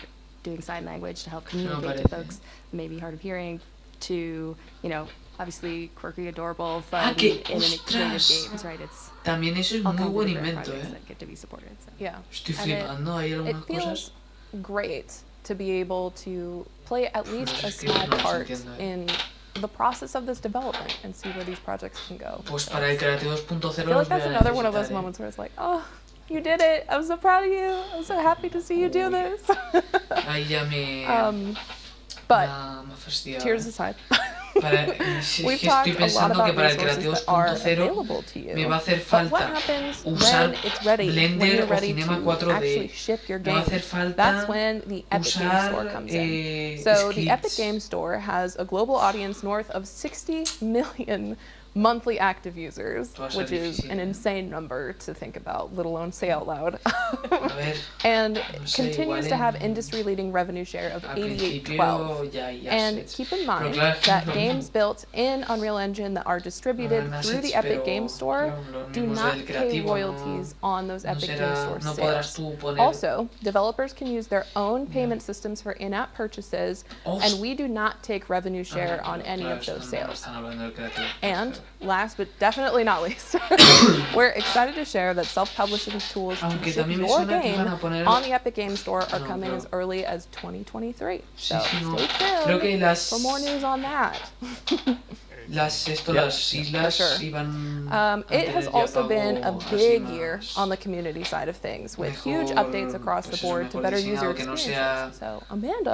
S7: doing sign language to help communicate
S1: parece.
S7: to folks maybe hard of hearing, to obviously quirky, adorable, fun,
S1: que,
S7: innovative
S1: ostras.
S7: games, right? It's
S1: También eso es
S7: all
S1: muy
S7: kinds of
S1: buen
S7: different
S1: invento,
S7: projects
S1: ¿eh?
S7: that get to be supported. So.
S3: Yeah.
S1: Estoy
S3: And it-
S1: flipando, hay
S3: It
S1: algunas
S3: feels
S1: cosas.
S3: great to be able to play at least a
S1: es que
S3: small
S1: no los
S3: part
S1: entiendo,
S3: in the process of this development and see where these projects can go.
S1: Pues para el Creativo 2.0
S3: I feel
S1: los
S3: like
S1: voy
S3: that's
S1: a
S3: another one of
S1: necesitar,
S3: those
S1: ¿eh?
S3: moments where it's like, oh, you did it. I'm so proud of you. I'm so happy to see you do this.
S1: Ahí ya me
S3: But
S1: me ha fastidiado.
S3: tears
S1: ¿eh?
S3: aside.
S1: Es
S3: We've
S1: que
S3: talked
S1: estoy
S3: a lot
S1: pensando que
S3: about
S1: para el
S3: resources
S1: Creativo
S3: that are
S1: 2.0
S3: available to you.
S1: me va a hacer
S3: But what
S1: falta
S3: happens
S1: usar
S3: when it's ready, when
S1: Blender
S3: you're
S1: o
S3: ready
S1: Cinema
S3: to
S1: 4D.
S3: actually ship your
S1: Me
S3: game?
S1: va a hacer falta
S3: That's when the Epic Game
S1: usar,
S3: Store comes in.
S1: eh,
S3: So the Epic
S1: scripts.
S3: Game Store has a global audience north of 60 million monthly active users,
S1: Va a ser
S3: which is
S1: difícil,
S3: an
S1: ¿eh?
S3: insane number to think about, let alone say out loud.
S1: A ver,
S3: And
S1: no sé,
S3: continues
S1: igual
S3: to have
S1: en-
S3: industry-leading revenue share of
S1: al
S3: 88-12.
S1: principio ya
S3: And
S1: sé.
S3: keep in
S1: Pero
S3: mind
S1: claro, es que
S3: that
S1: lo
S3: games
S1: mismo.
S3: built in Unreal Engine that are distributed
S1: Habrán
S3: through the
S1: assets,
S3: Epic
S1: pero
S3: Game Store
S1: los
S3: do
S1: mismos
S3: not
S1: del
S3: pay
S1: Creativo
S3: royalties on those
S1: no
S3: Epic Game
S1: será-
S3: Store
S1: no podrás
S3: sales.
S1: tú poner-
S3: Also, developers can use their own payment systems for in-app purchases, and we do not take revenue share on any of those sales.
S1: Están hablando del Creativo.
S3: And last but definitely not least, we're excited to share that self-publishing tools to
S1: Aunque
S3: ship
S1: también me
S3: your
S1: suena que
S3: game
S1: van a poner-
S3: on the Epic Game Store are
S1: No,
S3: coming
S1: pero-
S3: as early as 2023. So
S1: Sí, no.
S3: stay
S1: Creo que
S3: tuned
S1: las-
S3: for more news on that.
S1: Las islas
S3: For sure.
S1: iban
S3: It
S1: antes
S3: has
S1: del
S3: also
S1: día
S3: been a
S1: pago así
S3: big
S1: más
S3: year on the community side of things, with huge
S1: mejor,
S3: updates across the
S1: pues eso,
S3: board to
S1: mejor
S3: better user
S1: diseñado, que no
S3: experiences.
S1: sea-
S3: So, Amanda,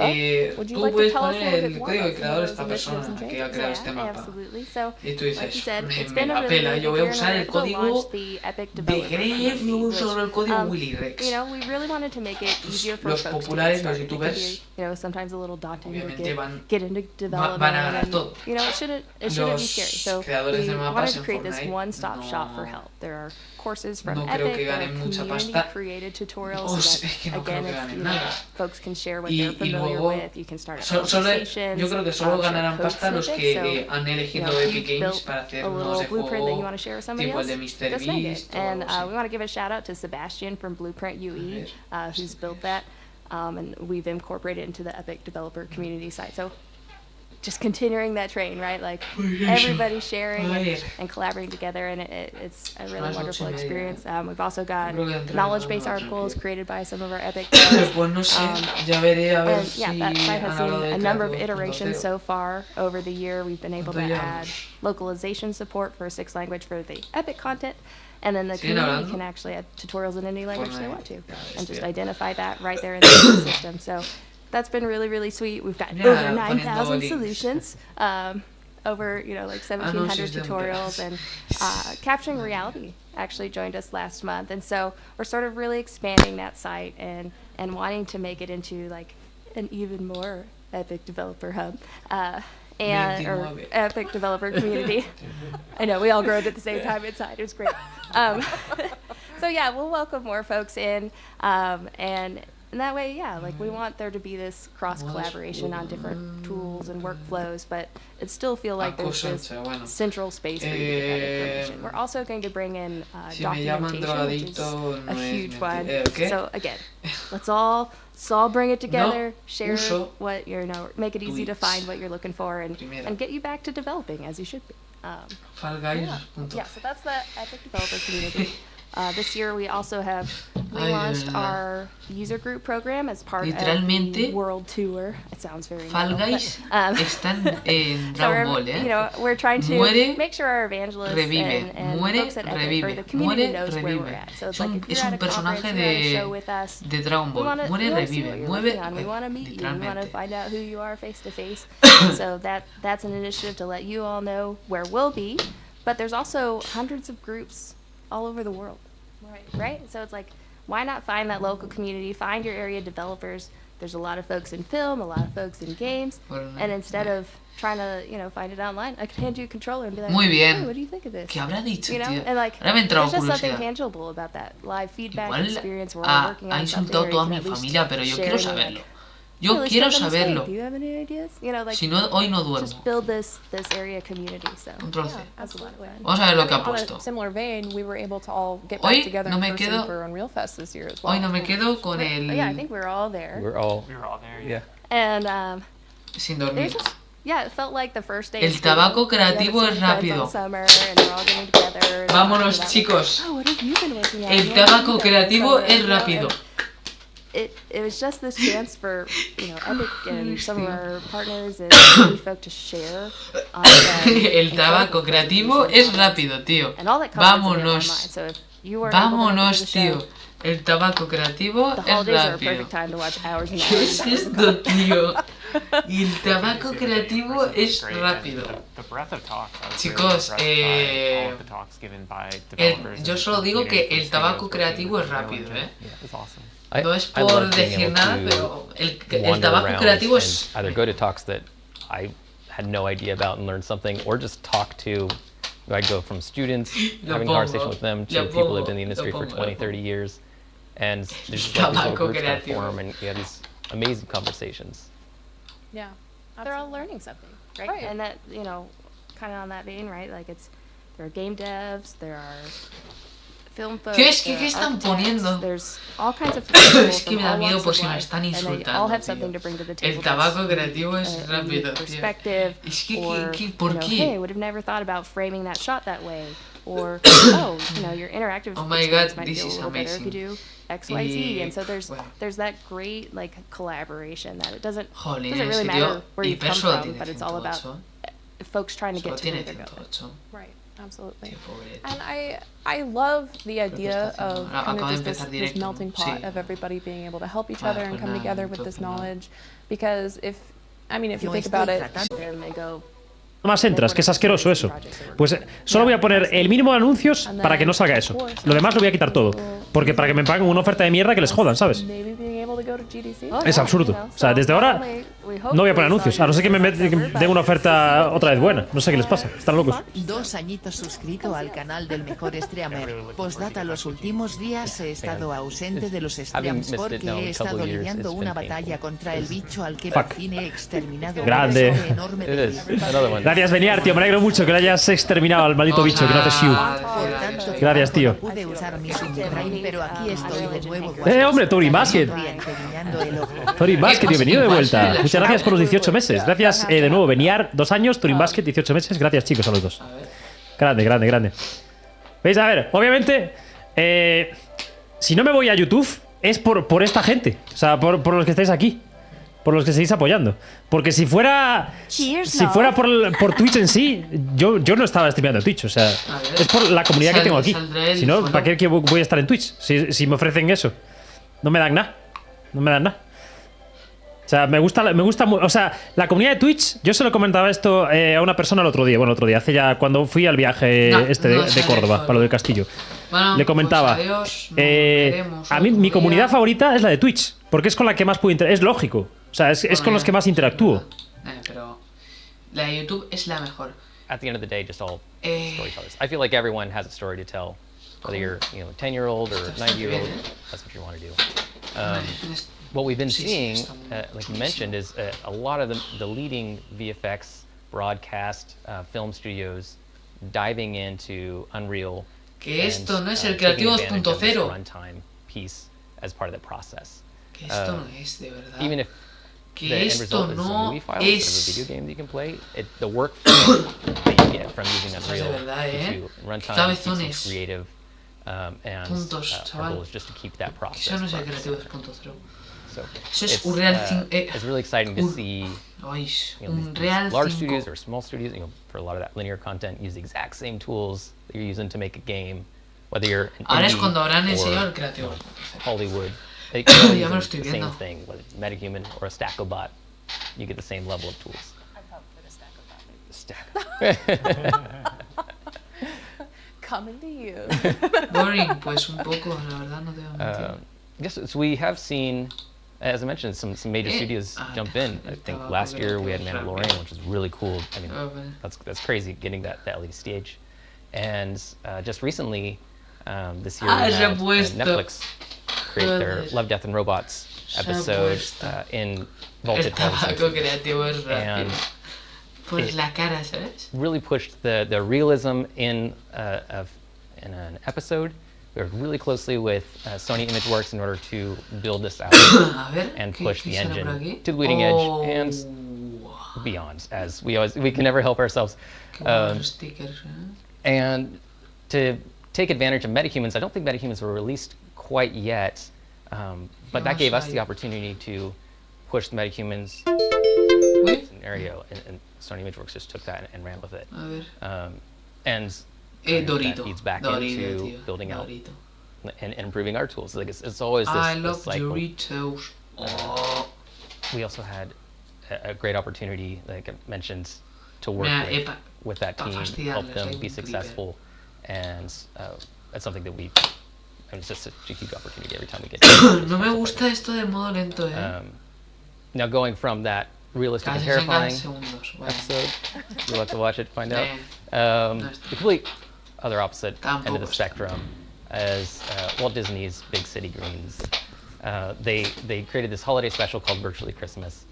S3: would you
S1: tú
S3: like to
S1: puedes
S3: tell us a
S1: poner
S3: little
S1: el
S3: bit more
S1: código
S3: about some
S1: creador
S3: of
S1: esta
S3: those initiatives
S1: persona
S3: and
S1: que ha
S3: changes?
S1: creado este
S7: Yeah,
S1: mapa.
S7: absolutely. So,
S1: Y tú
S7: like
S1: dices,
S7: you said,
S1: me
S7: it's been
S1: la
S7: a really
S1: pela,
S7: big
S1: yo voy a
S7: year in
S1: usar el
S7: order to
S1: código
S7: launch the Epic
S1: de
S7: Developer
S1: Gref,
S7: Community,
S1: luego sobre el código
S7: which,
S1: Willy Rex.
S7: we really wanted to make it easier for
S1: Los
S7: folks
S1: populares,
S7: to
S1: los
S7: get started. It
S1: youtubers,
S7: can be, sometimes a little daunting to
S1: obviamente
S7: get into development.
S1: van a ganar
S7: and,
S1: todo.
S7: it shouldn't be scary.
S1: Los
S7: So
S1: creadores
S7: we
S1: de mapas
S7: wanted to
S1: en
S7: create this
S1: Fortnite
S7: one-stop shop for
S1: no-
S7: help. There are courses from
S1: no creo
S7: Epic,
S1: que
S7: there are
S1: ganen mucha
S7: community
S1: pasta.
S7: created tutorials
S1: O
S7: so
S1: sea, es que
S7: that
S1: no creo
S7: again,
S1: que
S7: if
S1: ganen nada.
S7: folks can share what
S1: Y-
S7: they're
S1: y
S7: familiar
S1: luego,
S7: with. You can start up
S1: solo,
S7: conversations.
S1: yo creo que solo
S7: share
S1: ganarán
S7: code
S1: pasta los
S7: snippets,
S1: que
S7: so,
S1: han elegido
S7: if
S1: Epic
S7: you've
S1: Games
S7: built
S1: para hacer
S7: a
S1: unos
S7: little
S1: de
S7: blueprint that you
S1: juego
S7: want to share with somebody
S1: tipo el
S7: else,
S1: de Mr.
S7: just make it.
S1: Beast o
S7: And
S1: algo así.
S7: we want to give a shout out to Sebastian from Blueprint UE, who's built that, and we've incorporated it into the Epic developer community site. So just continuing that train, right? Like everybody sharing and collaborating together, and it's a really
S1: Las
S7: wonderful
S1: 8:30.
S7: experience. We've also got
S1: Creo que entre
S7: knowledge
S1: las
S7: base
S1: 8:30.
S7: articles created by some of our Epic devs.
S1: Pues no sé, ya veré a ver
S7: And
S1: si
S7: yeah, that site has
S1: han
S7: seen
S1: hablado del
S7: a number of
S1: Creativo
S7: iterations
S1: 2.0.
S7: so far over the year. We've been able to
S1: ¿Cuánto
S7: add
S1: llevamos?
S7: localization support for 6 language for the Epic content, and then the
S1: ¿Siguen
S7: community
S1: hablando?
S7: can actually add tutorials in any language they
S1: Fortnite.
S7: want to,
S1: Ya,
S7: and just
S1: estoy-
S7: identify that right there in the ecosystem. So that's been really, really sweet. We've got
S1: Yeah,
S7: over
S1: poniendo
S7: 9,000
S1: links.
S7: solutions. Over like 1,700
S1: Anuncios de
S7: tutorials, and Capturing Reality actually joined us last month, and so we're sort of really expanding that site and wanting to make it into like an even more Epic developer hub. and or
S1: 29.
S7: Epic Developer Community. I know we all growed at the same time inside. It was great. So yeah, we'll welcome more folks in, and that way, yeah, like we want there to be this cross collaboration on different tools and workflows, but it still feel like there's this central space for you to get that information. We're also going to bring in documentation, which is a huge one. So again, let's all bring it together, share what make it easy to find what you're looking for, and get you back to developing as you should be. Yeah, so that's the Epic Developer Community. This year we also have relaunched our user group program as part of the World Tour. It sounds very
S1: Fall Guys están en Dragon Ball,
S7: you know, we're trying to make sure our evangelists and folks at Epic, or the community knows where we're at. So it's like if you're at a conference, you're at a show with us,
S1: de Dragon Ball.
S7: we want to see what you're working on. We want to meet you. We want to find out who you are face to face. So that's an initiative to let you all know where we'll be. But there's also hundreds of groups all over the world. Right? So it's like, why not find that local community, find your area developers. There's a lot of folks in film, a lot of folks in games, and instead of trying to, find it online, I could hand you a controller and be like, hey, what do you think of this?
S1: ¿Qué habrá dicho,
S7: you know?
S1: tío?
S7: And like,
S1: Ahora me ha entrado
S7: there's just something
S1: curiosidad.
S7: tangible about that live feedback
S1: Igual
S7: experience where we're working
S1: ha
S7: on something
S1: insultado
S7: where
S1: toda
S7: you
S1: mi
S7: can at least
S1: familia, pero yo
S7: share
S1: quiero
S7: and be
S1: saberlo.
S7: like,
S1: Yo
S7: let's
S1: quiero
S7: jump on this thing.
S1: saberlo.
S7: Do you have any ideas? Like,
S1: Si no, hoy no duermo.
S7: just build this area community. So
S1: Control C.
S7: that's a lot of fun.
S1: Vamos a ver lo que ha
S3: On
S1: puesto.
S3: a similar vein, we were able to all get
S1: Hoy
S3: back together
S1: no
S3: in
S1: me
S3: person
S1: quedo-
S3: for Unreal Fest this year as well.
S1: Hoy no me quedo con el...
S7: Yeah, I think we were all there.
S6: We're all,
S4: We were all there.
S6: yeah.
S7: And
S1: Sin
S7: there's
S1: dormir.
S7: just, yeah, it felt like the first day.
S1: El
S7: of school.
S1: tabaco
S7: We had
S1: creativo
S7: some
S1: es
S7: friends
S1: rápido.
S7: all summer, and we're all getting together and
S1: Vámonos,
S7: talking about,
S1: chicos.
S7: like, oh, what have you been working on?
S1: El
S7: What have
S1: tabaco
S7: you done
S1: creativo
S7: this
S1: es
S7: summer?
S1: rápido.
S7: It was just this chance for Epic and some of our partners and indie folk to share on
S1: El tabaco creativo es rápido, tío.
S7: and all that comes into online.
S1: Vámonos.
S7: So if you weren't able to make it to
S1: Vámonos,
S7: the show,
S1: tío. El tabaco creativo
S7: the
S1: es
S7: holidays are a
S1: rápido.
S7: perfect time to watch hours and
S1: ¿Qué
S7: hours.
S1: es esto, tío? Y el tabaco creativo es
S4: Great, and
S1: rápido.
S4: The breadth of talk. I was
S1: Chicos,
S4: really impressed by all of the talks given by developers
S1: yo
S4: and
S1: solo digo que
S4: community
S1: el tabaco
S4: studios
S1: creativo es
S4: working with
S1: rápido,
S4: Unreal
S1: ¿eh?
S4: Engine. Yeah, it was awesome.
S1: No es
S6: I
S1: por
S6: love being
S1: decir
S6: able
S1: nada,
S6: to
S1: pero el
S6: wander
S1: tabaco
S6: around
S1: creativo
S6: and
S1: es...
S6: either go to talks that I had no idea about and learn something, or just talk to, I go from students, having a conversation with them, to people who have been in the industry for 20, 30 years, and there's just like these little
S1: Tabaco
S6: groups kind of
S1: creativo.
S6: form, and you have these amazing conversations.
S3: Yeah.
S7: They're all learning something, right?
S3: Right.
S7: And that, kind of on that vein, right? Like there are game devs, there are film folks,
S1: Tío, es que
S7: there
S1: ¿qué
S7: are
S1: están
S7: architects,
S1: poniendo?
S7: there's all kinds of people
S1: Es que me da
S7: from all
S1: miedo
S7: walks
S1: por
S7: of
S1: si me
S7: life,
S1: están
S7: and they all
S1: insultando,
S7: have
S1: tío.
S7: something to bring to the table.
S1: El
S7: that's
S1: tabaco creativo es
S7: a
S1: rápido,
S7: unique
S1: tío.
S7: perspective,
S1: Es que,
S7: or,
S1: ¿por qué?
S7: hey, would have never thought about framing that shot that way, or oh, your interactive
S1: Oh my
S7: experience
S1: God,
S7: might
S1: this
S7: feel a
S1: is
S7: little better if you
S1: amazing.
S7: do X, Y, Z, and so
S1: Bueno.
S7: there's that great collaboration that it doesn't
S1: Jolín,
S7: doesn't
S1: en
S7: really
S1: serio,
S7: matter where you
S1: Hiper
S7: come
S1: solo
S7: from,
S1: tiene
S7: but it's all about
S1: 108.
S7: folks trying to
S1: Solo
S7: get to where
S1: tiene
S7: they're going.
S1: 108.
S3: Right. Absolutely.
S1: Qué pobre.
S3: And I love the idea
S1: está haciendo?
S3: of
S1: Acaba
S3: kind
S1: de
S3: of just
S1: empezar
S3: this
S1: directo, ¿no?
S3: melting pot
S1: Sí.
S3: of everybody being able to help each
S1: Vale,
S3: other and
S1: pues
S3: come
S1: nada,
S3: together with this
S1: entonces nada.
S3: knowledge. Because if you
S8: Yo
S3: think
S8: estoy
S3: about it,
S8: tratando-
S7: Then they go,
S9: Más entras, que es asqueroso eso. Pues solo voy a poner el mínimo de anuncios para que no salga eso. Lo demás lo voy a quitar todo. Porque para que me paguen una oferta de mierda que les jodan, ¿sabes?
S3: maybe being able to go to GDC.
S7: oh,
S9: Es
S7: yeah,
S9: absurdo.
S7: you know,
S9: O sea,
S7: so
S9: desde ahora
S7: not only we hope
S9: no voy a
S7: we
S9: poner
S7: saw
S9: anuncios.
S7: your
S9: A no ser que me
S7: success ever,
S9: den una
S7: but
S9: oferta otra vez buena. No sé qué les pasa. Están locos.
S8: 2 añitos suscrito al canal del mejor streamer. Postdata, los últimos días he estado ausente de los streams
S6: missed it
S8: porque
S6: now in
S8: he
S6: a
S8: estado
S6: couple years,
S8: lidiando
S6: it's
S8: una
S6: been painful.
S8: batalla contra el bicho al que
S9: Fuck.
S8: por fin he exterminado un
S9: Grande.
S8: tesoro enorme
S6: It
S8: de
S6: is.
S8: vida.
S6: Another one.
S9: Gracias, Beniar, tío. Me alegro mucho que lo hayas exterminado al maldito bicho que no hace shiu.
S8: Por tanto,
S9: Gracias, tío.
S8: no pude usar mi subprime, pero aquí estoy de nuevo.
S9: Hombre, Tori Basket.
S8: Enseñando el ojo.
S9: Turing Basket, bienvenido de vuelta. Muchas gracias por los 18 meses. Gracias de nuevo, Beniar, 2 años, Turing Basket, 18 meses. Gracias, chicos, a los dos. Grande, grande, grande. ¿Veis? A ver, obviamente, si no me voy a YouTube, es por esta gente. O sea, por los que estáis aquí. Por los que seguís apoyando. Porque si fuera.
S7: Cheers,
S9: Si
S7: no.
S9: fuera por Twitch en sí, yo no estaba streameando en Twitch. O sea, es por la comunidad que tengo aquí.
S1: Saldrá el
S9: Si no,
S1: follow.
S9: ¿para qué voy a estar en Twitch? Si me ofrecen eso. No me dan nada. No me dan nada. O sea, me gusta, o sea, la comunidad de Twitch, yo se lo comentaba esto a una persona el otro día, hace ya, cuando fui al viaje
S1: No,
S9: de
S1: no sale
S9: Córdoba,
S1: follow.
S9: para lo del castillo.
S1: Bueno,
S9: Le comentaba,
S1: pues adiós, nos veremos
S9: a mí
S1: otro
S9: mi
S1: día.
S9: comunidad favorita es la de Twitch, porque es con la que más puedo es lógico, o sea, es con los que más interactúo.
S1: Pero La de YouTube es la mejor.
S6: At the end of the day, just all storytellers. I feel like everyone has a story to tell, whether you're, you know, a 10-year-old or a 90-year-old. That's what you want to do. What we've been seeing, like you mentioned, is a lot of the leading VFX, broadcast, film studios diving into Unreal.
S1: Que esto no es el Creativo 2.0.
S6: Runtime piece as part of the process.
S1: Que esto no es, de verdad.
S6: Even if
S1: que
S6: the end
S1: esto
S6: result is a
S1: no
S6: movie file
S1: es.
S6: instead of a video game that you can play, the workflow that you get from using Unreal into runtime, keeps creative, and our goal is just to keep that process.
S1: Eso no es el Creativo 2.0.
S6: So
S1: Eso es Unreal
S6: it's really exciting to see, you know, these large studios or small studios, you know, for a lot of that linear content, use the exact same tools that you're using to make a game, whether you're an indie or Hollywood. They
S1: ya me lo estoy
S6: the same
S1: viendo.
S6: thing, whether it's MetaHuman or a Stackobot, you get the same level of tools.
S7: I vote for the
S6: Stackobot.
S3: Coming to you.
S1: Boring, pues un poco, la verdad, no te voy a mentir.
S6: Yes, so we have seen, as I mentioned, some major studios jump in. I think last year we had Mandalorian, which was really cool. I mean, that's crazy, getting that LED stage. And just recently, this year, we had Netflix create their Love, Death, and Robots episode in vaulted halls. And
S1: Pues la cara, ¿sabes?
S6: really pushed the realism in an episode. We worked really closely with Sony ImageWorks in order to build this out and push the engine to the leading edge and beyond, as we can never help ourselves. And to take advantage of MetaHumans, I don't think MetaHumans were released quite yet, but that gave us the opportunity to push the MetaHumans scenario, and Sony ImageWorks just took that and ran with it. And that feeds back into building out and improving our tools. Like it's always this,
S1: I
S6: this
S1: love
S6: cycle.
S1: Doritos.
S6: We also had a great opportunity, like I mentioned, to work with that team, help them be successful, and that's something that it's just a huge opportunity every time we get to
S1: No me gusta esto del modo lento,
S6: now going from that realistic and terrifying episode, you'll have to watch it to find out. The complete other opposite end of the spectrum is Walt Disney's Big City Greens. They created this holiday special called Virtually Christmas,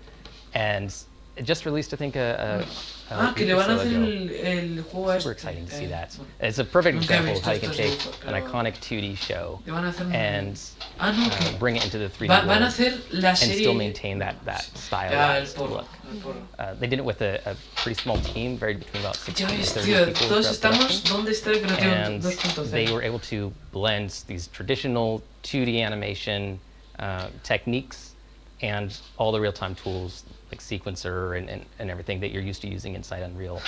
S6: and it just released, I think,
S1: que le van a hacer el juego.
S6: Super exciting to see that. It's a perfect example of how you can take an iconic 2D show and bring it into the 3D world and still maintain that stylized look. They did it with a pretty small team, varied between about 60 and 30 people throughout production, and they were able to blend these traditional 2D animation techniques and all the real-time tools like sequencer and everything that you're used to using inside Unreal.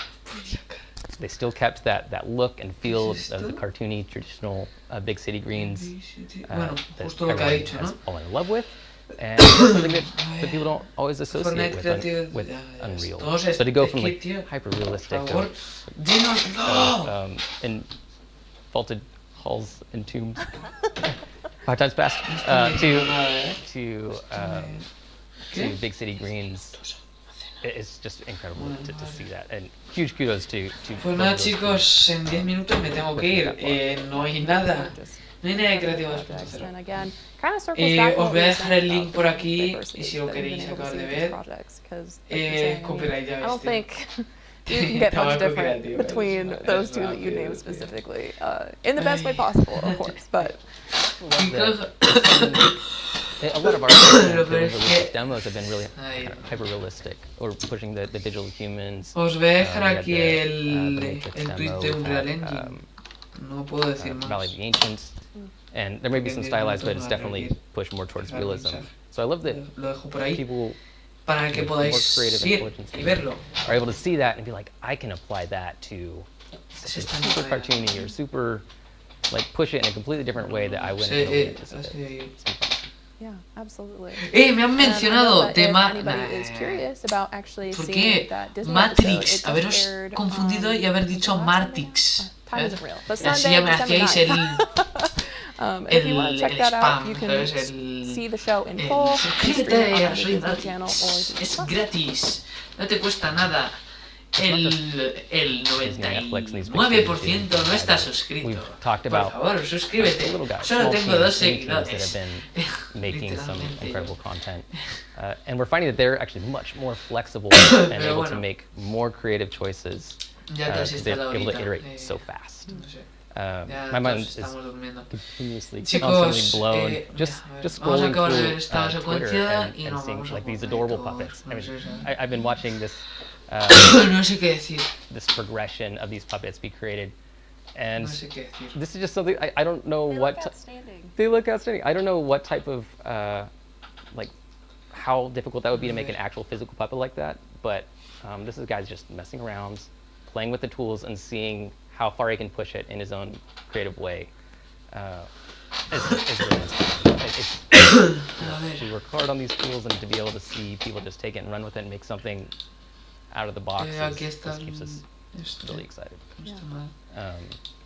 S6: They still kept that look and feel of the cartoony, traditional Big City Greens that everyone has fallen in love with, and something that people don't always associate with Unreal. So to go from like hyper-realistic in vaulted halls and tombs 5 times fast to Big City Greens, it's just incredible to see that, and huge kudos to
S1: Pues nada, chicos, en 10 minutos me tengo que ir. No hay nada de Creativo 2.0. Os voy a dejar el link por aquí y si lo queréis acabar de ver, copyright, ya ves.
S3: You can get much different between those two that you named specifically, in the best way possible, of course. But
S6: a lot of our demos have been really hyper-realistic, or pushing the digital humans.
S1: Os voy a dejar aquí el tweet de Unreal Engine. No puedo decir más.
S6: Valley of the Ancients, and there may be some stylized, but it's definitely pushed more towards realism. So I love that people
S1: para que podáis ir y verlo.
S6: Are able to see that and be like, I can apply that to super cartoony or super, like, push it in a completely different way that I wouldn't anticipate.
S3: Yeah, absolutely.
S1: Me han mencionado de
S3: ¿Por
S1: qué Matrix? Haberos confundido y haber dicho Martix. Así ya me hacíais el spam, ¿sabes? Suscríbete a Soy Gratis, es gratis, no te cuesta nada. el
S6: Netflix and these big
S1: 99%
S6: studios
S1: no
S6: do.
S1: está suscrito.
S6: We've talked
S1: Por
S6: about
S1: favor, suscríbete.
S6: little guys,
S1: Solo
S6: small
S1: tengo dos
S6: teams, indie teams that
S1: seguidores.
S6: have been making some incredible content. And we're finding that they're actually much more flexible and able to
S1: bueno.
S6: make more creative choices
S1: Ya te has
S6: because they're
S1: instalado
S6: able to
S1: ahorita.
S6: iterate so fast.
S1: No sé.
S6: My
S1: Ya
S6: mind
S1: todos
S6: is
S1: estamos durmiendo.
S6: continuously,
S1: Chicos,
S6: constantly blown.
S1: a
S6: Just
S1: ver, vamos a
S6: scrolling
S1: acabar de ver
S6: through
S1: esta
S6: Twitter
S1: secuencia
S6: and,
S1: y
S6: and
S1: nos
S6: seeing
S1: vamos a
S6: like these
S1: Fortnite
S6: adorable
S1: todos,
S6: puppets.
S1: no
S6: I mean,
S1: sé,
S6: I've been watching this
S1: no sé qué decir.
S6: this progression of these puppets be created, and
S1: No sé qué decir.
S6: this is just something I don't know
S7: They
S6: what
S7: look outstanding.
S6: they look outstanding. I don't know what type of like how difficult that would be to make an actual physical puppet like that, but this is guys just messing around, playing with the tools and seeing how far he can push it in his own creative way. It's really inspiring. We work hard on these tools, and to be able to see people just take it and run with it and make something out of the box
S1: Aquí
S6: just
S1: está
S6: keeps us really excited.
S1: Está mal.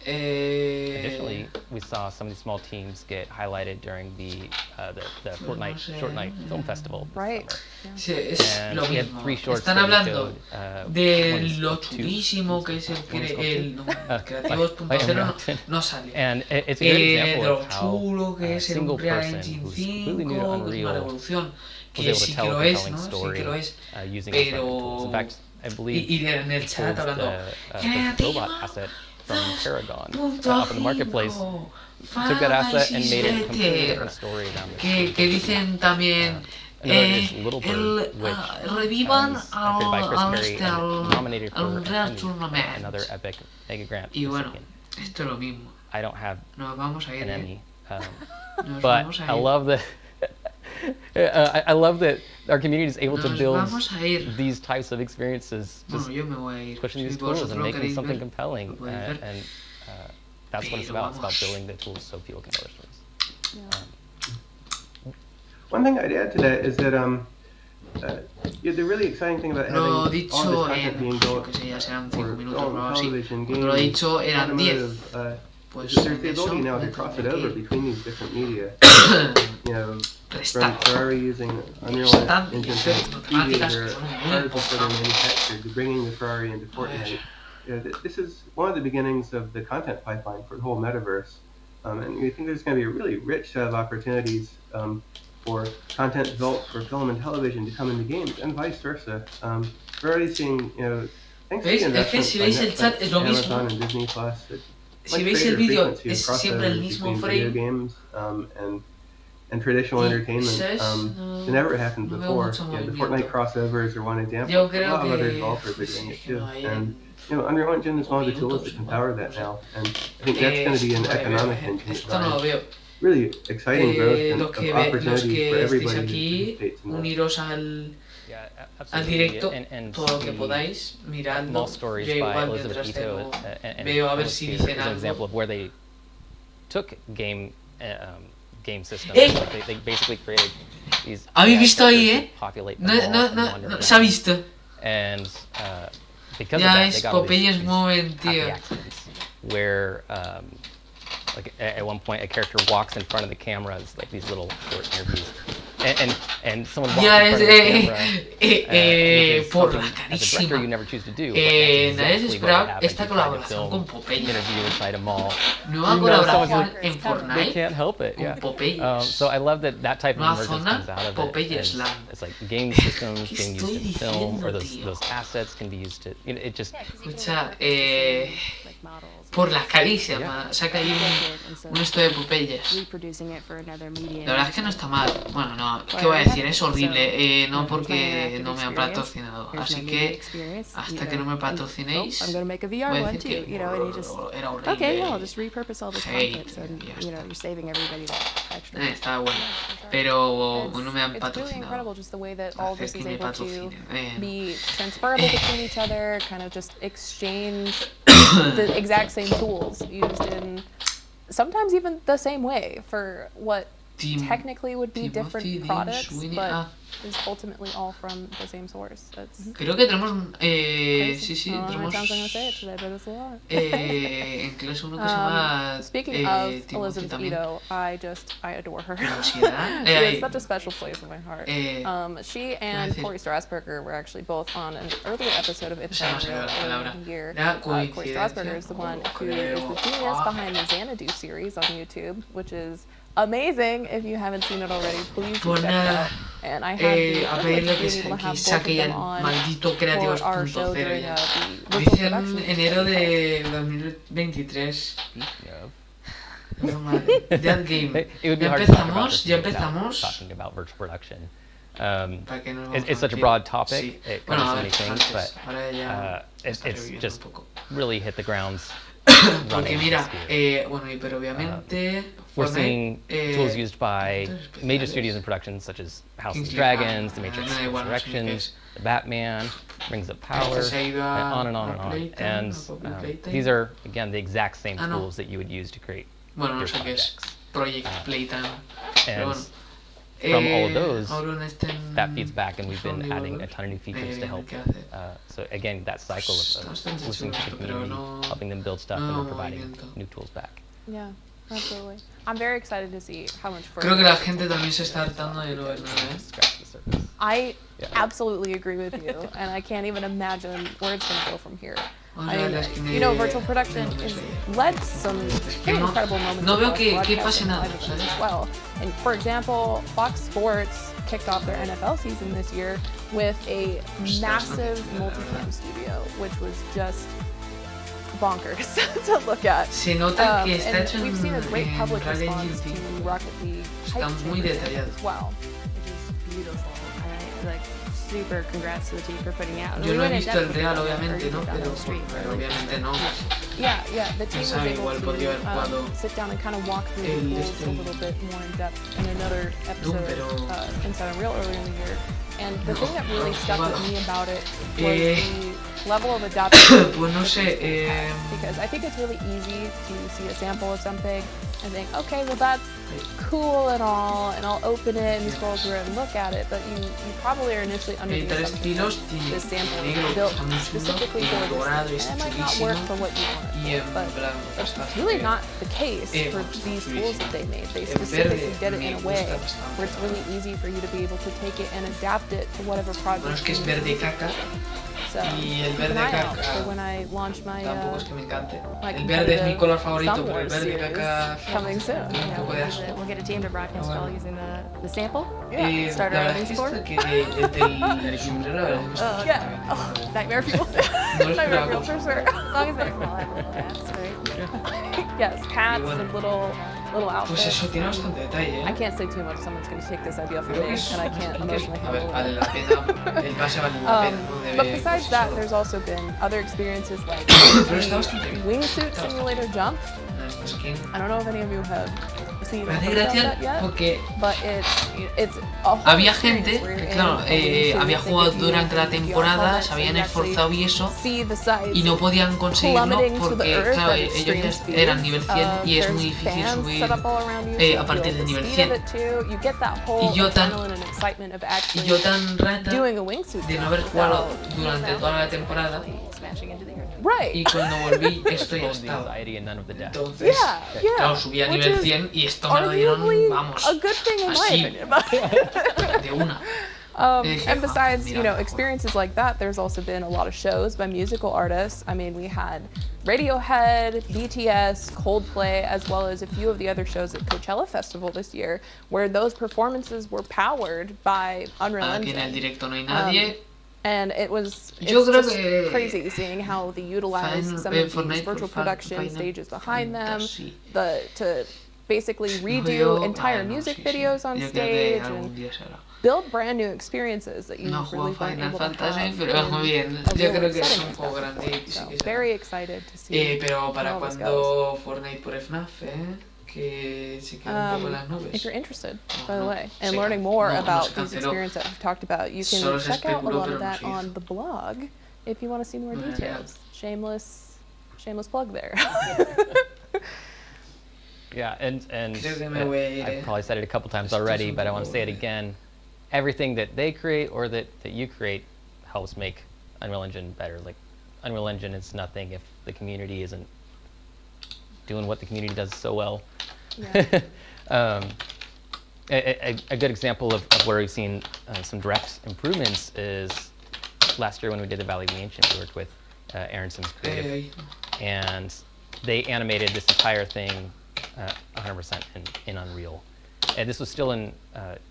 S6: Additionally, we saw some of these small teams get highlighted during the Fortnite Film Festival this
S3: Right.
S6: summer.
S1: Sí, es
S6: And
S1: lo
S6: we had
S1: mismo.
S6: 3 shorts
S1: Están
S6: that we
S1: hablando
S6: showed,
S1: de
S6: one's
S1: lo
S6: called Two.
S1: chulísimo que es el Creativos
S6: by
S1: 2.0 no sale.
S6: And it's a good
S1: De
S6: example
S1: lo
S6: of how
S1: chulo que
S6: a
S1: es el
S6: single
S1: Unreal
S6: person
S1: Engine
S6: who's completely
S1: 5,
S6: new to
S1: que es una
S6: Unreal
S1: revolución,
S6: was
S1: que
S6: able to
S1: sí que
S6: tell
S1: lo
S6: a
S1: es,
S6: compelling
S1: ¿no? Sí
S6: story
S1: que lo es.
S6: using these different
S1: Pero...
S6: tools. In fact, I believe
S1: Y en el
S6: he
S1: chat
S6: pulled
S1: hablando,
S6: the robot asset from Paragon up in the marketplace, took that
S1: Fama y
S6: asset and made it a completely
S1: Sister,
S6: different story down the
S1: que dicen también
S6: Another is Little Bird, which
S1: revivan
S6: is created by Chris Perry and
S1: al
S6: nominated for
S1: Unreal
S6: an Emmy,
S1: Tournament.
S6: another epic mega grant
S1: Y bueno,
S6: recipient.
S1: esto es lo mismo.
S6: I don't have
S1: Nos vamos a ir,
S6: an Emmy,
S1: Nos
S6: but
S1: vamos a
S6: I
S1: ir.
S6: love that. I love that our community is able to
S1: Nos
S6: build
S1: vamos a ir.
S6: these types of experiences, just
S1: Bueno, yo me voy a ir.
S6: pushing
S1: Si
S6: these tools
S1: vosotros
S6: and
S1: lo
S6: making
S1: queréis
S6: something
S1: ver,
S6: compelling,
S1: lo podéis ver.
S6: and that's what it's
S1: Pero
S6: about. It's about
S1: vamos.
S6: building the tools so people can tell their stories.
S5: One thing I'd add to that is that the really exciting thing about
S1: Lo
S5: having all
S1: dicho
S5: this content being
S1: en, yo
S5: built
S1: que sé, ya serán 5
S5: for
S1: minutos
S5: film,
S1: o algo así.
S5: television,
S1: Cuando lo he
S5: games,
S1: dicho eran 10.
S5: automotive,
S1: Pues
S5: there's the
S1: eso
S5: ability now to
S1: me
S5: cross it
S1: tendré
S5: over
S1: que
S5: between these different media. You know, from
S1: restar.
S5: Ferrari using Unreal
S1: Bastante,
S5: Engine
S1: y hacer
S5: 5
S1: matemáticas
S5: or
S1: que son muy
S5: cars before they're
S1: importantes.
S5: manufactured, to bringing the Ferrari into Fortnite. You know, this is one of the beginnings of the content pipeline for the whole metaverse. And we think there's going to be a really rich set of opportunities for content developed for film and television to come into games, and vice versa. We're already seeing, you know, thanks to
S1: ¿Veis?
S5: the
S1: Es que
S5: investments
S1: si
S5: by
S1: veis el chat
S5: Netflix,
S1: es lo mismo.
S5: Amazon, and Disney Plus, that
S1: Si
S5: much
S1: veis el
S5: greater
S1: vídeo
S5: frequency of
S1: es siempre el
S5: crossovers
S1: mismo
S5: between video
S1: frame.
S5: games and traditional entertainment
S1: ¿Sabes?
S5: than ever happened
S1: No veo
S5: before.
S1: mucho
S5: Yeah, the
S1: movimiento.
S5: Fortnite crossovers are one example.
S1: Yo
S5: A
S1: creo
S5: lot of other
S1: que
S5: developers are doing
S1: sí,
S5: it
S1: que
S5: too.
S1: no hay
S5: And you know, Unreal Engine is one of the tools that can power that now, and I think that's going to be an economic engine that
S1: Esto no lo
S5: drives
S1: veo.
S5: really exciting growth and
S1: Los
S5: of
S1: que, los
S5: opportunities for
S1: que estéis
S5: everybody who
S1: aquí,
S5: participates in this.
S1: uniros al
S6: Yeah,
S1: al
S6: absolutely.
S1: directo
S6: And
S1: todo lo que
S6: the
S1: podáis, miradlo.
S6: Small Stories
S1: Yo
S6: by
S1: igual
S6: Elizabeth
S1: mientras
S6: Ito
S1: tengo,
S6: and
S1: veo a ver
S6: Thomas
S1: si
S6: Peter
S1: dicen
S6: is an example
S1: algo.
S6: of where they took game systems.
S1: ¡Eh!
S6: Like they basically created these
S1: ¿Habéis
S6: AI
S1: visto ahí,
S6: characters to populate the
S1: No,
S6: mall
S1: no,
S6: and
S1: no,
S6: wander
S1: no, se ha
S6: around.
S1: visto.
S6: And because
S1: Ya
S6: of that,
S1: ves,
S6: they got all
S1: Popeyes
S6: these
S1: mueven,
S6: happy
S1: tío.
S6: accidents where like at one point a character walks in front of the camera. It's like these little short interviews, and someone walks
S1: Ya
S6: in
S1: es,
S6: front of the camera. Which is
S1: por la
S6: something as a director you
S1: carísima.
S6: never choose to do. But that's
S1: Nadie se
S6: exactly what
S1: esperaba
S6: happens.
S1: esta
S6: You try to
S1: colaboración
S6: film
S1: con
S6: an
S1: Popeyes.
S6: interview inside a mall.
S1: Nueva
S6: You know someone's
S1: colaboración
S6: gonna-
S1: en
S6: They
S1: Fortnite
S6: can't help it.
S1: con
S6: Yeah.
S1: Popeyes.
S6: So I love that type of
S1: Nueva
S6: emergence
S1: zona,
S6: comes out of it.
S1: Popeyes
S6: and
S1: Land.
S6: It's like game systems
S1: ¿Qué
S6: being used
S1: estoy
S6: in film, or
S1: diciendo, tío?
S6: those assets can be used to. You know, it just
S1: Escucha, por las carísimas, saca ahí un esto de Popeyes.
S7: Reproducing it for another medium.
S1: La verdad es que no está mal. Bueno, no, ¿qué voy a decir? Es horrible. No porque no me han patrocinado. Así que hasta que no me patrocinéis,
S7: I'm gonna make a
S1: voy
S7: VR
S1: a
S7: one
S1: decir
S7: too,
S1: que
S7: you know, and you just
S1: era horrible.
S7: okay, yeah, I'll just repurpose all this
S1: Hate,
S7: content, so
S1: ya
S7: you know,
S1: está.
S7: you're saving everybody that extra.
S1: Estaba bueno. Pero no me han
S3: It's really
S1: patrocinado.
S3: incredible just the way that all
S1: Hacer
S3: this
S1: que
S3: is
S1: me
S3: able to
S1: patrocinen.
S3: be transferable between each other, kind of just exchange the exact same tools used in sometimes even the same way for what technically would be different
S1: Timothy,
S3: products,
S1: Sweeney,
S3: but is ultimately all from the same source. That's
S1: Creo que tenemos,
S3: crazy.
S1: sí,
S3: I don't know how many
S1: tenemos
S3: times I'm gonna say it today, but it's a lot.
S1: en clase uno que se llama
S3: Speaking of
S1: Timothy
S3: Elizabeth
S1: también.
S3: Ito, I adore her.
S1: Curiosidad.
S3: She has such a special place in my heart. She and
S1: decir-
S3: Corey Strasberger were actually both on an earlier episode of It's
S1: Se me
S3: Not
S1: salió
S3: Real
S1: la
S3: earlier
S1: palabra.
S3: in the year.
S1: La
S3: Corey
S1: coincidencia,
S3: Strasberger is the one who
S1: creo.
S3: is the genius behind the Xanadu series on YouTube, which is amazing. If you haven't seen it already, please do
S1: Pues
S3: check it
S1: nada,
S3: out. And I had the
S1: a
S3: privilege
S1: pedirle
S3: of being able to have both
S1: saque
S3: of
S1: ya
S3: them
S1: el
S3: on
S1: maldito
S3: for our show
S1: 2.0
S3: during
S1: ya.
S3: the virtual
S1: Dicen
S3: production.
S1: enero de 2023.
S6: Speaking of,
S1: Pero madre, Dead Game.
S6: it would be
S1: Ya
S6: hard to talk about
S1: empezamos,
S6: this
S1: ya
S6: without
S1: empezamos.
S6: talking about virtual production.
S1: ¿Para qué nos vamos
S6: It's
S1: a
S6: such a
S1: mentir?
S6: broad topic.
S1: Sí.
S6: It
S1: Bueno,
S6: covers
S1: a
S6: so
S1: ver,
S6: many things,
S1: antes,
S6: but
S1: ahora ya
S6: it's
S1: reviviendo
S6: just
S1: un poco.
S6: really hit the grounds.
S1: Porque
S6: running
S1: mira,
S6: this year.
S1: bueno, pero obviamente
S6: We're
S1: Fortnite,
S6: seeing tools used by
S1: efectos
S6: major
S1: especiales.
S6: studios in production, such as House of
S1: Kingsley,
S6: Dragons, The
S1: me
S6: Matrix
S1: da igual, no sé ni qué
S6: Resurrections,
S1: es.
S6: The Batman, Rings of Power,
S1: Este se ha ido
S6: and on and on
S1: a
S6: and on.
S1: Playtime,
S6: And
S1: a Poppy Playtime.
S6: these are, again, the exact same
S1: Ah, no.
S6: tools that you would use to create
S1: Bueno, no
S6: your
S1: sé qué es.
S6: projects.
S1: Project Playtime. Pero
S6: And
S1: bueno.
S6: from all of those,
S1: ahora en este
S6: that feeds back, and we've been
S1: son
S6: adding a
S1: niveles.
S6: ton of new features to
S1: Bien,
S6: help.
S1: ¿qué hace?
S6: So again, that cycle
S1: Está
S6: of
S1: bastante
S6: listening to the
S1: chulo, pero
S6: community,
S1: no-
S6: helping them build stuff,
S1: no
S6: and then providing
S1: movimiento.
S6: new tools back.
S3: Yeah, absolutely. I'm very excited to see how much further.
S1: Creo que la gente también se está hartando de no ver nada, ¿eh?
S6: Scratch the surface.
S3: I
S6: Yeah.
S3: absolutely agree with you, and I can't even imagine where it's going to go from here.
S1: Vamos
S3: I
S1: a ver,
S3: mean,
S1: es que
S3: you know, virtual production
S1: no me
S3: has
S1: sé.
S3: led to some pretty
S1: no-
S3: incredible moments
S1: no
S3: of
S1: veo
S3: us
S1: que
S3: broadcasting
S1: pase nada,
S3: live events
S1: ¿sabes?
S3: as well. And for example, Fox Sports kicked off their NFL season this year with a massive multicam studio, which was just bonkers to look at.
S1: Se nota que está
S3: And
S1: hecho
S3: we've seen a great
S1: en
S3: public
S1: Real Engine
S3: response
S1: 5.
S3: to Rocket League
S1: Está
S3: hype
S1: muy
S3: chamber
S1: detallado.
S3: as well.
S7: Which is beautiful. And I like super congrats to the team for putting it out.
S1: Yo
S7: We
S1: no he
S7: went in
S1: visto
S7: depth
S1: el
S7: with it
S1: real,
S7: on the-
S1: obviamente,
S7: or
S1: ¿no?
S7: down
S1: Pero,
S7: the street,
S1: pero
S7: like,
S1: obviamente no.
S3: Yeah, the team was
S1: sabe,
S3: able
S1: igual podría haber
S3: to
S1: jugado
S3: sit down and kind of walk through the
S1: el
S3: rules
S1: este-
S3: a little bit more in depth in another episode
S1: pero-
S3: Inside Unreal earlier in the year. And the thing that really
S1: no,
S3: stuck with
S1: jugado.
S3: me about it was
S1: Eh,
S3: the level of adaptability.
S1: Pues no
S3: that
S1: sé,
S3: these tools have. Because I think it's really easy to see a sample of something and think, okay, well that's cool and all, and I'll open it and scroll through it and look at it, but you probably are initially under the
S1: Editar
S3: assumption
S1: estilos
S3: that
S1: tiene
S3: this sample
S1: negro,
S3: is built
S1: está muy chulo,
S3: specifically
S1: y
S3: for
S1: el dorado
S3: this,
S1: es
S3: and it might not work
S1: chulísimo,
S3: for what you want
S1: y
S3: it
S1: en
S3: for, but
S1: blanco
S3: it's
S1: está
S3: really
S1: feo.
S3: not the case for
S1: pues,
S3: these
S1: chulísimo.
S3: tools that they made. They
S1: El
S3: specifically
S1: verde
S3: did it
S1: me
S3: in a way
S1: gusta bastante,
S3: where it's really easy for you to be able to take it and adapt it to whatever project
S1: Bueno, es que es
S3: you
S1: verde
S3: need.
S1: caca,
S3: So
S1: y el
S3: keep an
S1: verde
S3: eye out
S1: caca
S3: for when I launch my
S1: tampoco es que me encante.
S3: my
S1: El verde es mi
S3: competitive
S1: color favorito,
S3: Star
S1: pero el
S3: Wars
S1: verde
S3: series
S1: caca
S3: coming soon.
S1: tiene un
S7: Yeah,
S1: poco de asco.
S7: we'll get a team to broadcast all using the sample.
S1: La
S7: Start
S1: verdad
S7: our
S1: es que
S7: score.
S1: esto que del sombrero, la verdad es que está
S3: Yeah. Oh, nightmare fuel.
S1: No lo
S3: Nightmare
S1: esperaba.
S3: fuel for sure.
S7: As long as they're small, I have little hats, right?
S3: Yes, hats
S1: bueno.
S3: and little
S1: Pues
S3: outfits.
S1: eso tiene bastante detalle,
S3: I
S1: ¿eh?
S3: can't say too much. Someone's going to take this idea from
S1: Creo
S3: me,
S1: que es,
S3: and I can't
S1: creo que es-
S3: emotionally
S1: a ver,
S3: handle
S1: vale
S3: it.
S1: la pena, el pase vale la pena, no debe,
S3: But besides
S1: pues,
S3: that,
S1: eso.
S3: there's also been other experiences like
S1: Pero está bastante
S3: the
S1: bien.
S3: wingsuit simulator jump.
S1: Esta skin.
S3: I don't know if any of you have seen
S1: Me hace
S3: or heard about
S1: gracia
S3: that yet,
S1: porque
S3: but it's a whole
S1: había
S3: experience
S1: gente
S3: where
S1: que,
S3: you're
S1: claro,
S3: in a wingsuit,
S1: había
S3: they
S1: jugado
S3: give you
S1: durante la
S3: VR
S1: temporada,
S3: helmets,
S1: se
S3: and
S1: habían
S3: you actually
S1: esforzado y eso,
S3: see the sides
S1: y no podían conseguirlo
S3: plummeting to the
S1: porque,
S3: earth
S1: claro,
S3: at
S1: ellos
S3: extreme
S1: ya
S3: speeds.
S1: eran nivel 100 y es muy
S3: There's
S1: difícil
S3: fans
S1: subir
S3: set up all around you, so you
S1: a partir
S3: feel
S1: del
S3: the
S1: nivel
S3: speed of
S1: 100.
S3: it too. You get that whole
S1: Y yo tan-
S3: adrenaline and excitement of
S1: Y
S3: actually
S1: yo tan rata
S3: doing a wingsuit
S1: de no
S3: jump
S1: haber jugado
S3: without-
S1: durante toda la temporada,
S7: Smashing into the earth.
S3: Right.
S1: y cuando volví esto ya
S6: Full of the
S1: estaba.
S6: anxiety and none of the death.
S1: Entonces,
S3: Yeah.
S1: claro, subí a
S3: Which
S1: nivel
S3: is
S1: 100 y esto me lo dieron,
S3: arguably
S1: vamos,
S3: a good thing in my
S1: así,
S3: opinion. But
S1: de una.
S3: And
S1: Ah,
S3: besides,
S1: mira.
S3: you know, experiences like that, there's also been a lot of shows by musical artists. I mean, we had Radiohead, BTS, Coldplay, as well as a few of the other shows at Coachella Festival this year, where those performances were powered by Unreal
S1: Aquí en el
S3: Engine.
S1: directo no hay nadie.
S3: And it was
S1: Yo
S3: it's
S1: creo
S3: just
S1: que
S3: crazy seeing how they utilize
S1: Final-
S3: some of these
S1: Fortnite
S3: virtual
S1: por
S3: production
S1: Final
S3: stages behind them,
S1: Fantasy.
S3: to basically redo
S1: Yo-
S3: entire
S1: no,
S3: music
S1: sí, sí.
S3: videos on
S1: Yo creo
S3: stage
S1: que algún
S3: and
S1: día será.
S3: build brand new experiences that you
S1: No
S3: really
S1: juego
S3: weren't
S1: Final
S3: able to
S1: Fantasy,
S3: have
S1: pero
S3: in
S1: muy bien.
S3: a
S1: Yo
S3: real
S1: creo que es
S3: setting
S1: un
S3: and
S1: juego
S3: stuff.
S1: grande y sí
S3: So
S1: que será.
S3: very excited to see
S1: Pero para
S3: how this goes.
S1: cuando Fortnite por FNAF, que se queda un poco en las nubes.
S3: If you're interested, by
S1: No,
S3: the
S1: no,
S3: way, and
S1: se
S3: learning
S1: can-
S3: more
S1: no, no
S3: about
S1: se
S3: these
S1: canceló.
S3: experiences that we've talked about, you can
S1: Solo se
S3: check out a
S1: especuló,
S3: lot
S1: pero
S3: of
S1: no
S3: that
S1: se hizo.
S3: on the blog if you want to see more
S1: No era
S3: details. Shameless plug there.
S6: Yeah, and
S1: Creo que me voy a ir,
S6: I've probably said it a couple times already, but I want to say it again. Everything that they create or that you create helps make Unreal Engine better. Like, Unreal Engine is nothing if the community isn't doing what the community does so well.
S3: Yeah.
S6: A good example of where we've seen some direct improvements is last year when we did the Valley of the Ancient. We worked with Aronson's Creative, and they animated this entire thing 100% in Unreal. And this was still in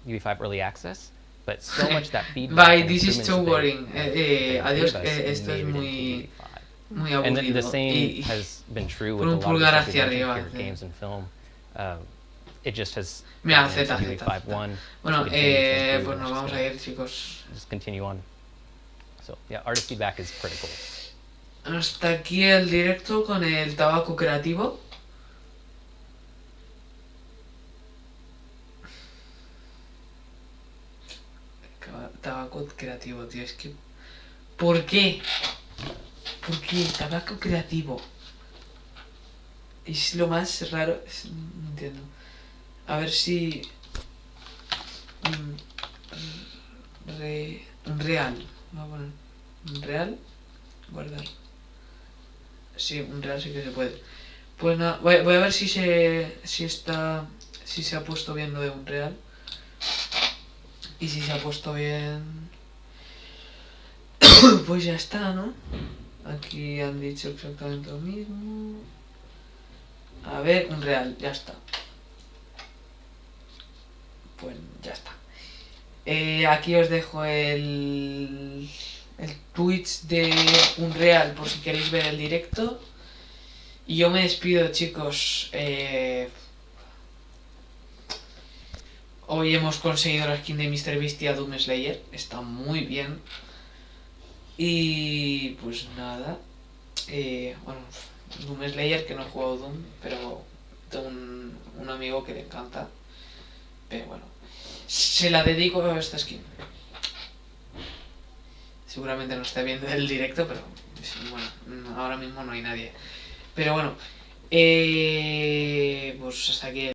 S6: UE5 early access, but so much that feedback.
S1: Bye, this is too boring. Adiós, esto es muy aburrido.
S6: And the same has been true with a lot of the stuff games and film. It just has.
S1: Mira, Z. Bueno,
S6: pues
S1: nos vamos a ir, chicos.
S6: Just continue on. So yeah, artist feedback is critical.
S1: Hasta aquí el directo con el tabaco creativo. Tabaco creativo, tío, es que... ¿Por qué? ¿Por qué? Tabaco creativo. Es lo más raro... No entiendo. A ver si... Real. Vamos a poner... Real. Guardar. Sí, un real sí que se puede. Pues nada, voy a ver si se ha puesto bien lo de un real. Y si se ha puesto bien... Pues ya está, ¿no? Aquí han dicho exactamente lo mismo. A ver, un real, ya está. Pues ya está. Aquí os dejo el Twitch de Unreal por si queréis ver el directo. Y yo me despido, chicos. Hoy hemos conseguido la skin de MrBeast y a Doom Slayer. Está muy bien. Y pues nada. Bueno, Doom Slayer, que no he jugado Doom, pero tengo un amigo que le encanta. Pero bueno, se la dedico a esta skin. Seguramente no está viendo el directo, pero bueno, ahora mismo no hay nadie. Pero bueno, pues hasta aquí